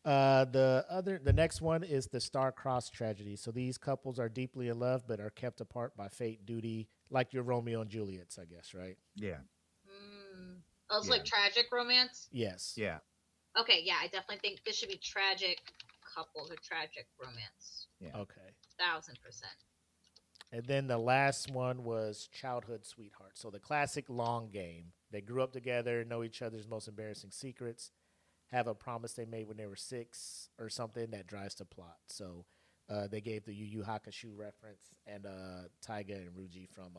The next one is the star-crossed tragedy. So these couples are deeply in love, but are kept apart by fate, duty, like your Romeo and Juliet's, I guess, right? Yeah. Oh, it's like tragic romance. Yes. Yeah. Okay, yeah, I definitely think this should be tragic couples or tragic romance. Okay. 1000%. And then the last one was childhood sweetheart. So the classic long game. They grew up together, know each other's most embarrassing secrets, have a promise they made when they were 6 or something that drives the plot. So they gave the Yu Yu Hakusho reference and Taiga and Ruji from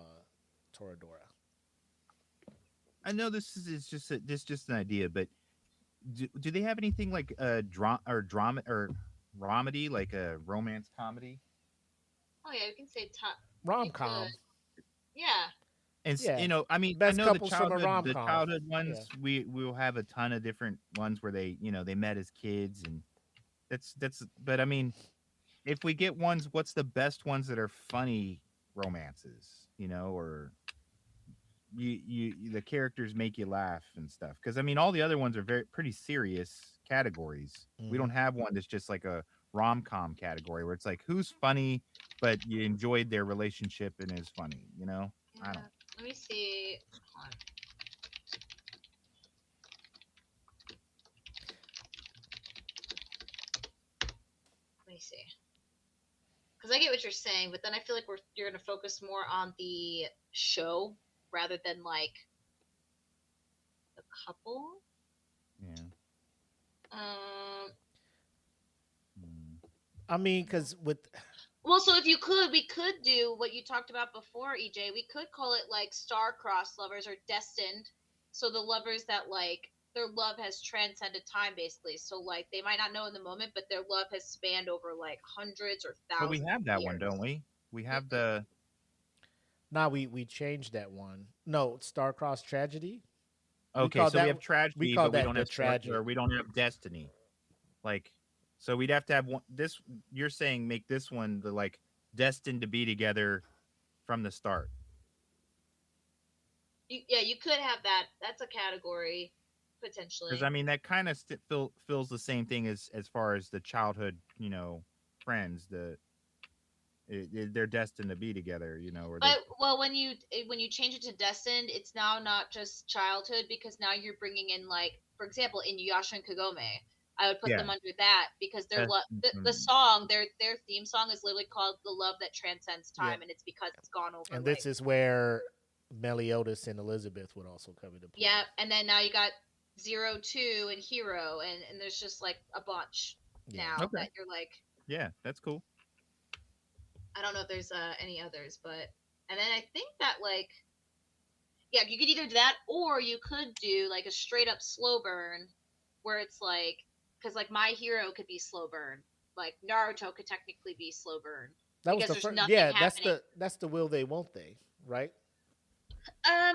Toradora. I know this is just an idea, but do they have anything like drama or comedy, like a romance comedy? Oh yeah, you can say top. Rom-com. Yeah. And Yeah. you know, I mean, Best I know couples from a the rom-com. childhood ones. We will have a ton of different ones where they met as kids, and that's. But I mean, if we get ones, what's the best ones that are funny romances? You know, or the characters make you laugh and stuff. Because I mean, all the other ones are pretty serious categories. We don't have one that's just like a rom-com category where it's like who's funny, but you enjoyed their relationship and is funny. You know, I don't. Let me see. Hold on. Let me see. Because I get what you're saying, but then I feel like you're going to focus more on the show rather than like the couple. Yeah. I mean, because with Well, so if you could, we could do what you talked about before, EJ. We could call it like star-crossed lovers or destined. So the lovers that like their love has transcended time, basically. So like they might not know in the moment, but their love has spanned over like hundreds or But we thousands have of that years. one, don't we? We have Mm-mm. the Now we changed that one. No, Star-Crossed Tragedy. okay. call So we that- have tragedy, call but we that don't the have tragic. or we don't have destiny. Like, so we'd have to have one. This you're saying make this one the like destined to be together from the start. You could have that. That's a category potentially. Because I mean that kind of feels the same thing as far as the childhood, friends. They're destined to be together, or But well, when you change it to destined, it's now not just childhood because now you're bringing in like, for example, in Yasha and Kagome, I would put them under that because their the song, their theme song is literally called "The Love That Transcends Time," and it's because it's gone over. And this is where Meliodas and Elizabeth would also come into play. Yeah, and then now you got 0, 2, and Hero, and there's just like a bunch now that you're like. Yeah, that's cool. I don't know if there's any others, but and then I think that like, yeah, you could either do that or you could do like a straight up slow burn, where it's like, because like My Hero could be slow burn, like Naruto could technically be slow burn. That was the first. Yeah, that's the will they won't they, right? I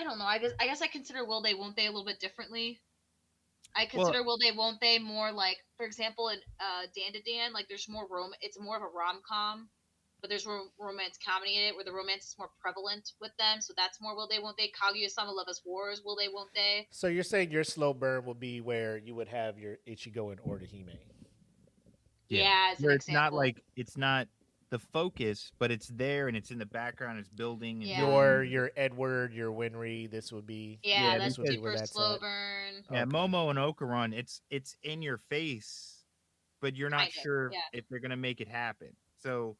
don't know. I guess I consider will they won't they a little bit differently. I consider will they won't they more like, for example, in Dan to Dan, like there's more it's more of a rom-com, but there's romance comedy in it where the romance is more prevalent with them, so that's more will they won't they. Kaguya-sama Love Us Wars, will they won't they. So you're saying your slow burn will be where you would have your Ichigo and Orihime. Yeah, as an it's example. not like it's not the focus, but it's there and it's in the background. It's building. And Your Edward, your Winry. This would be that's this would be where super that's slow at. burn. Yeah, Momo and Okuron, it's in your face, but you're not sure if they're gonna make it happen. So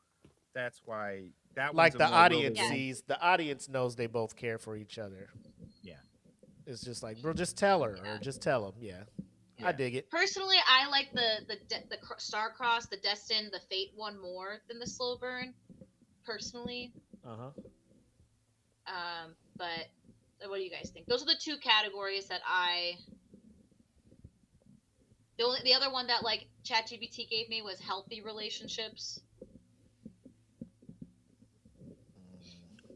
that's why that like the audience sees. the audience knows they both care for each other. Yeah, it's just like, bro, just tell her or just tell him. Yeah. I dig it. Personally, I like the Star-Crossed, the Destined, the Fate one more than the slow burn. Personally. But what do you guys think? Those are the two categories that I. The other one that like ChatGPT gave me was healthy relationships.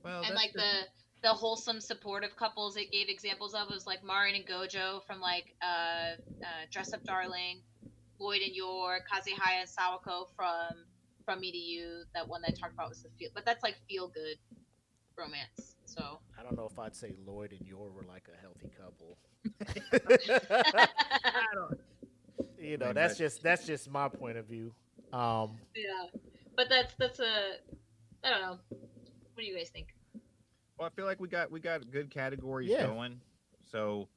Well, and like the wholesome supportive couples it gave examples of was like Marin and Gojo from like Dress Up Darling, Lloyd and Yor, Kazehaya and Sawako from Me to You. That one that I talked about was the feel, but that's like feel good romance. So I don't know if I'd say Lloyd and Yor were like a healthy couple. That's just my point of view. Yeah, but that's I don't know. What do you guys think? Well, I feel like we got good categories going. So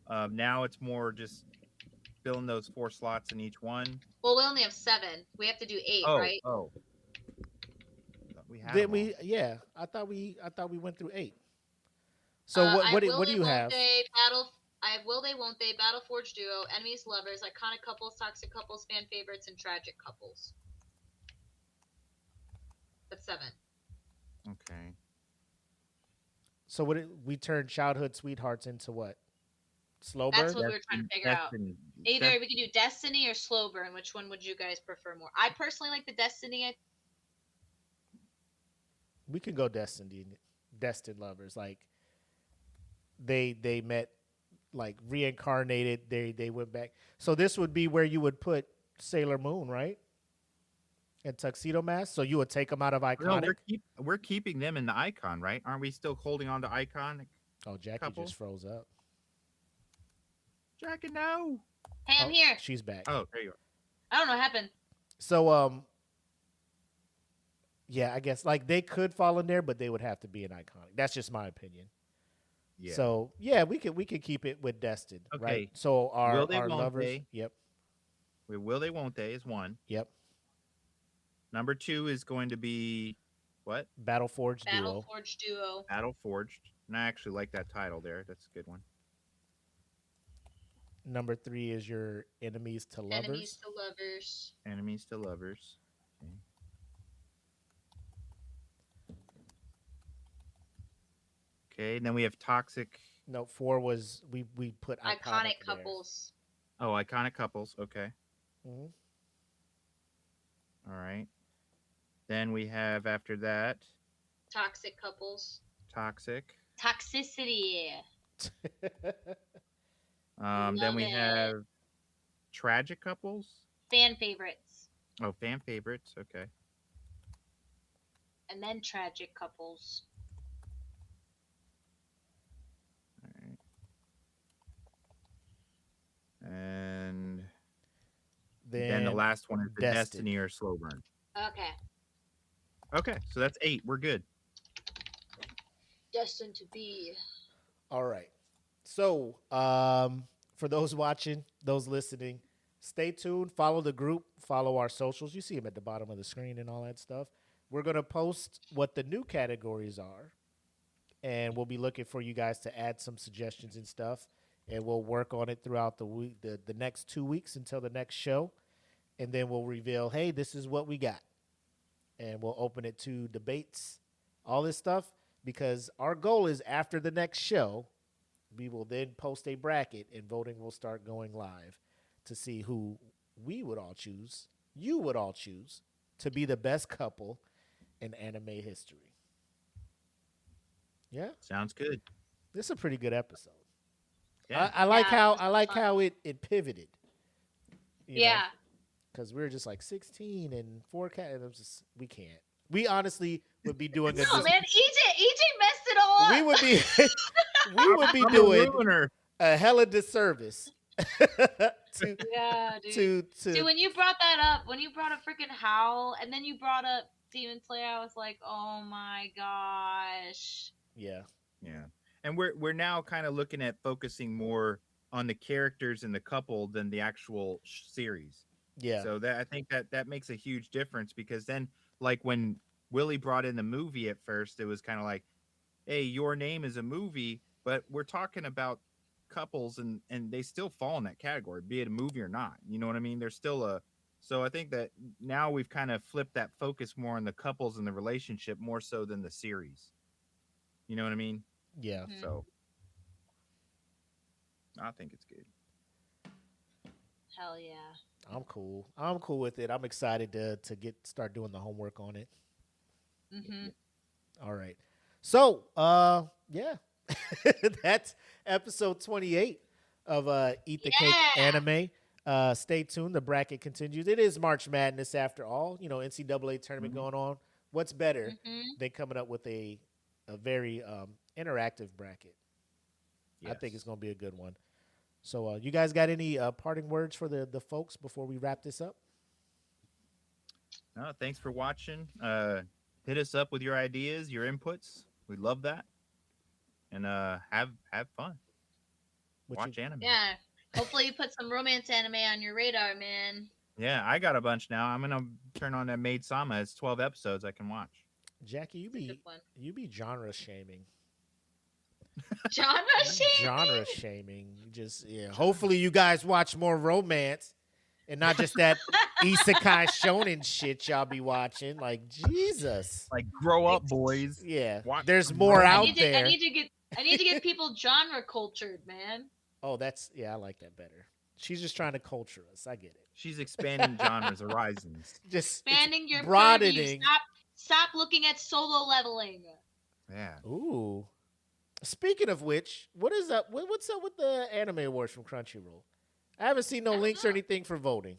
now it's more just filling those 4 slots in each one. Well, we only have 7. We have to do 8, right? Oh. Did we? Yeah, I thought we went through 8. So what do you have? I have Will They Won't They, Battle Forge Duo, Enemies Lovers, Iconic Couples, Toxic Couples, Fan Favorites, and Tragic Couples. That's 7. Okay. So we turned childhood sweethearts into what? Slow burn? That's what we were trying to figure out. Either we could do Destiny or Slow Burn. Which one would you guys prefer more? I personally like the Destiny. We can go destined lovers. Like they met, like reincarnated. They went back. So this would be where you would put Sailor Moon, right? And Tuxedo Mask. So you would take them out of Iconic. No, we're keeping them in the Icon, right? Aren't we still holding on to Iconic? Oh, Jackie just froze up. Jackie, no. Hey, I'm here. She's back. Oh, there you are. I don't know what happened. So yeah, I guess like they could fall in there, but they would have to be an Iconic. That's just my opinion. Yeah. So yeah, we could keep it with Destined, okay. Right? So our will they, won't lovers. They? Yep. Will they? Won't they? Is 1. Yep. Number 2 is going to be what? Battle Forged Duo. Battle Forged Duo. Battle Forged. And I actually like that title there. That's a good one. Number 3 is your Enemies to Lovers. Enemies to Lovers. Enemies to Lovers. Okay, and then we have Toxic No, 4 was we put Iconic there. couples. Oh, iconic couples. Okay. Mhm. All right. Then we have after that Toxic couples. toxic. Toxicity. Then Love we it. have tragic couples. Fan favorites. Oh, fan favorites. Okay. And then tragic couples. All right. And then the last one is the Destiny or Slow Burn. Okay. Okay, so that's 8. We're good. Destined to be. All right. So, for those watching, those listening, stay tuned. Follow the group. Follow our socials. You see them at the bottom of the screen and all that stuff. We're going to post what the new categories are, and we'll be looking for you guys to add some suggestions and stuff, and we'll work on it throughout the week, the next 2 weeks until the next show, and then we'll reveal, hey, this is what we got, and we'll open it to debates, all this stuff, because our goal is after the next show, we will then post a bracket, and voting will start going live to see who we would all choose, you would all choose, to be the best couple in anime history. Yeah, Sounds good. this is a pretty good episode. Yeah. I like Yeah, how it pivoted. Yeah. Because we were just like 16 and 4 cat, and it was just we can't. We honestly would be doing a. No, man. EJ messed it all up. We would be we would be I'm a doing ruiner. a hella disservice to Yeah, dude. to Dude, when you brought that up, when you brought up freaking Howl, and then you brought up Demon Slayer, I was like, oh my gosh. yeah. Yeah. And we're now kind of looking at focusing more on the characters and the couple than the actual series. Yeah. So that I think that makes a huge difference, because then, like when Willie brought in the movie at first, it was kind of like, hey, Your Name is a movie, but we're talking about couples and they still fall in that category, be it a movie or not. You know what I mean? There's still a. So I think that now we've kind of flipped that focus more on the couples and the relationship more so than the series. You know what I mean? Yeah. Mhm. So I think it's good. Hell yeah. I'm cool. I'm cool with it. I'm excited to start doing the homework on it. Mm-hmm. All right. So, yeah. That's episode 28 of Eat the Cake Yeah. Anime. Stay tuned. The bracket continues. It is March Madness after all. You know, NCAA tournament going on. What's better than coming up with a very interactive bracket? I think it's going to be a good one. So, you guys got any parting words for the folks before we wrap this up? No, thanks for watching. Hit us up with your ideas, your inputs. We love that. And have fun. Watch anime. Yeah. Hopefully you put some romance anime on your radar, man. Yeah, I got a bunch now. I'm gonna turn on that Maid Sama. It's 12 episodes I can watch. Jackie, It's a good one. you be genre shaming. Genre shaming? Genre shaming. Just hopefully you guys watch more romance and not just that isekai shonen shit y'all be watching. Like Jesus. Like, grow up, boys. Yeah. Watch There's some more romance. out there. I need to get people genre cultured, man. Oh, I like that better. She's just trying to culture us. I get it. She's expanding genres, horizons. Just Expanding your broadening. purview. Stop looking at solo leveling. Yeah. Ooh. Speaking of which, what's up with the anime awards from Crunchyroll? I haven't seen no links or anything for voting.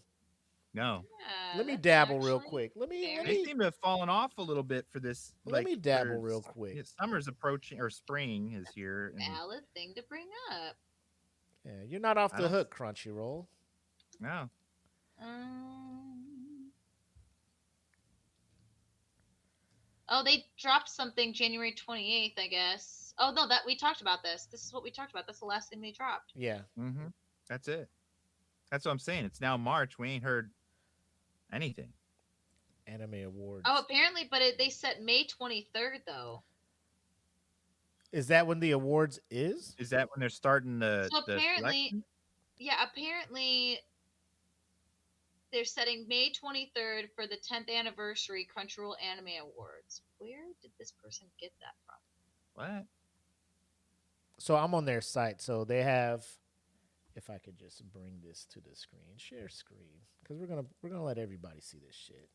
No. Yeah, Let me that's dabble real actually quick. Let me They seem to have fallen off a little bit for this. Let me dabble real quick. Summer's approaching, or spring is here. And valid thing to bring up. Yeah, you're not off I the don't- hook, Crunchyroll. no. Oh, they dropped something January 28th, I guess. Oh no, that we talked about this. This is what we talked about. That's the last thing they dropped. Yeah. Mm-hmm. That's it. That's what I'm saying. It's now March. We ain't heard anything. Anime awards. Oh, apparently, but they set May 23rd though. Is that when the awards is? Is that when they're starting the? So the apparently, selection? apparently they're setting May 23rd for the 10th anniversary Crunchyroll Anime Awards. Where did this person get that from? What? So I'm on their site. So they have. If I could just bring this to the screen, share screen, because we're gonna let everybody see this shit.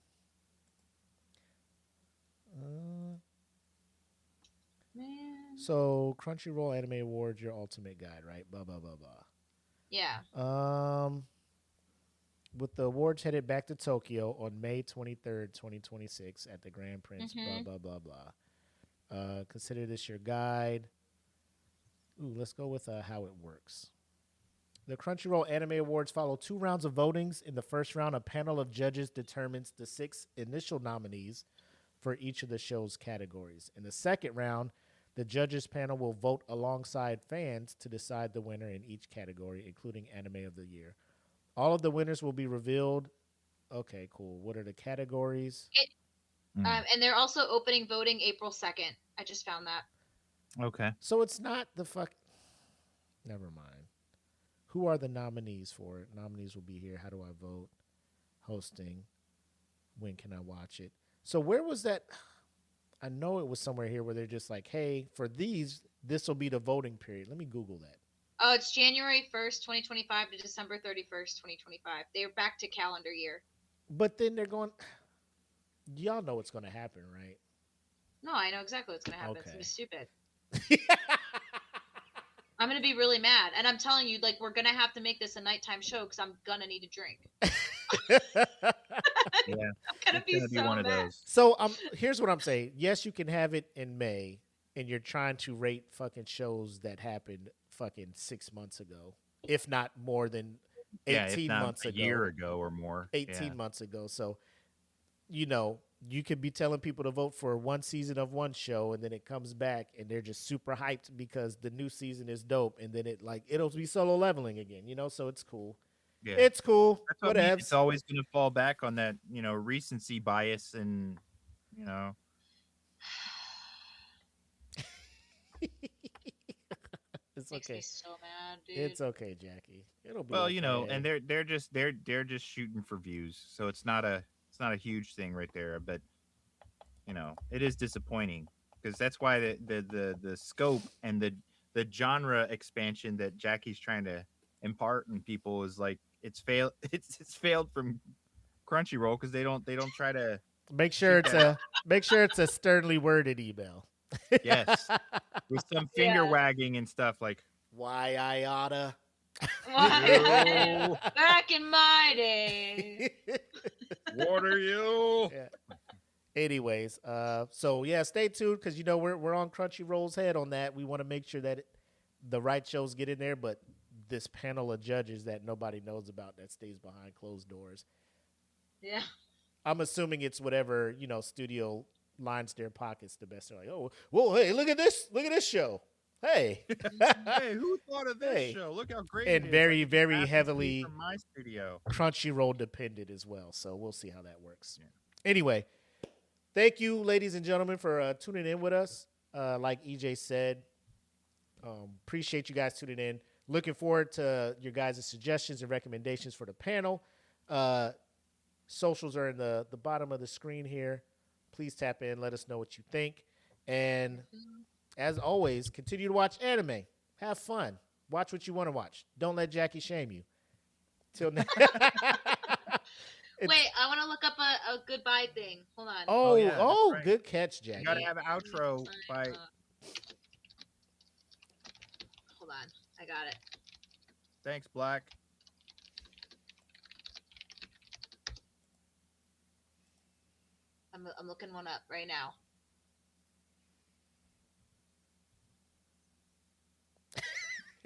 Man. So Crunchyroll Anime Awards, your ultimate guide, right? Blah blah blah blah. Yeah. With the awards headed back to Tokyo on May 23rd, 2026 at the Grand Prince, blah blah blah blah. Consider this your guide. Ooh, let's go with how it works. The Crunchyroll Anime Awards follow 2 rounds of votings. In the first round, a panel of judges determines the 6 initial nominees for each of the show's categories. In the second round, the judges panel will vote alongside fans to decide the winner in each category, including Anime of the Year. All of the winners will be revealed. Okay, cool. What are the categories? And they're also opening voting April 2nd. I just found that. Okay. So it's not the fuck. Never mind. Who are the nominees for it? Nominees will be here. How do I vote? Hosting. When can I watch it? So where was that? I know it was somewhere here where they're just like, hey, for these, this will be the voting period. Let me Google that. Oh, it's January 1st, 2025 to December 31st, 2025. They're back to calendar year. But then they're going, y'all know what's going to happen, right? No, I know exactly what's going to happen. Okay. It's going to be stupid. I'm going to be really mad. And I'm telling you, like, we're going to have to make this a nighttime show because I'm going to need a drink. Yeah. I'm going to be so one of mad. those. So here's what I'm saying. Yes, you can have it in May, and you're trying to rate fucking shows that happened fucking 6 months ago, if not more than 18 if not months a ago. year ago or more. 18 months ago. So, you know, you could be telling people to vote for one season of one show, and then it comes back, and they're just super hyped because the new season is dope, and then it'll be solo leveling again, you know. So it's cool. Yeah. It's cool. That's what I mean. Whatever. It's always going to fall back on that, recency bias, and It's Makes okay. me so mad, dude. It's okay, Jackie. It'll be well, okay. and they're just shooting for views, so it's not a huge thing right there, but it is disappointing because that's why the scope and the genre expansion that Jackie's trying to impart in people is like it's failed. It's failed from Crunchyroll because they don't try to make sure it's a sternly worded email. Yes, with some finger wagging and stuff like why I oughta. Back in my day. What are you? Yeah. Anyways, so yeah, stay tuned because we're on Crunchyroll's head on that. We want to make sure that the right shows get in there, but this panel of judges that nobody knows about that stays behind closed doors. Yeah. I'm assuming it's whatever, studio lines their pockets the best. They're like, oh, well, hey, look at this show. Hey. Hey, who thought of this show? Look how great and it is. very, like, very heavily from my studio. Crunchyroll dependent as well. So we'll see how that works. Yeah. Anyway, thank you, ladies and gentlemen, for tuning in with us. Like EJ said, appreciate you guys tuning in. Looking forward to your guys' suggestions and recommendations for the panel. Socials are in the bottom of the screen here. Please tap in. Let us know what you think. And as always, continue to watch anime. Have fun. Watch what you want to watch. Don't let Jackie shame you. Till next. Wait, I want to look up a goodbye thing. Hold on. Oh, right. Good catch, Jackie. You gotta have an outro by. Hold on, I got it. Thanks, Black. I'm looking one up right now.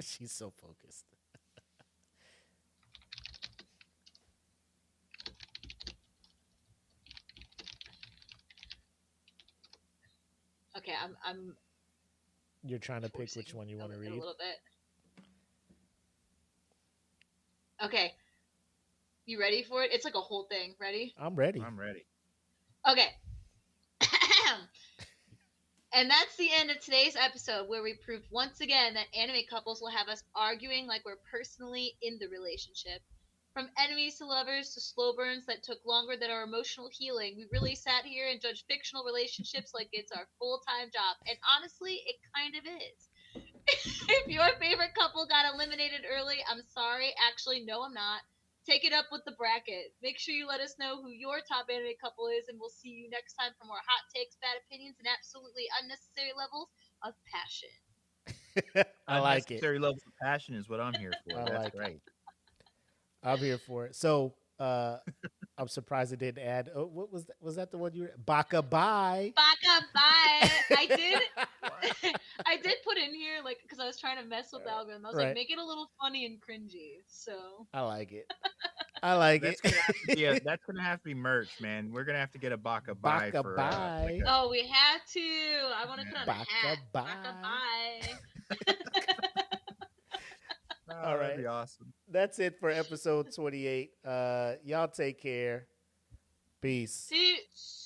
She's so focused. Okay, I'm. You're trying to pick which one you want to read. A little bit. Okay. You ready for it? It's like a whole thing. Ready? I'm ready. I'm ready. Okay. And that's the end of today's episode, where we proved once again that anime couples will have us arguing like we're personally in the relationship. From enemies to lovers to slow burns that took longer than our emotional healing, we really sat here and judged fictional relationships like it's our full-time job. And honestly, it kind of is. If your favorite couple got eliminated early, I'm sorry. Actually, no, I'm not. Take it up with the bracket. Make sure you let us know who your top anime couple is, and we'll see you next time for more hot takes, bad opinions, and absolutely unnecessary levels of passion. I like it. Unnecessary levels of passion is what I'm here for. I That's like it. great. I'm here for it. So I'm surprised it didn't add. Oh, what was that? Was that the one you were? Baka bye. Baka bye. I did put in here like because I was trying to mess with the algorithm. I was Right. like, make it a little funny and cringy. So I like it. I like That's it. gonna have to be that's gonna have to be merch, man. We're gonna have to get a baka bye Baka for bye. oh, we have to. I want to put on a Baka hat. bye. Baka bye. All right. That'd be awesome. That's it for episode 28. Y'all take care. Peace. Peace.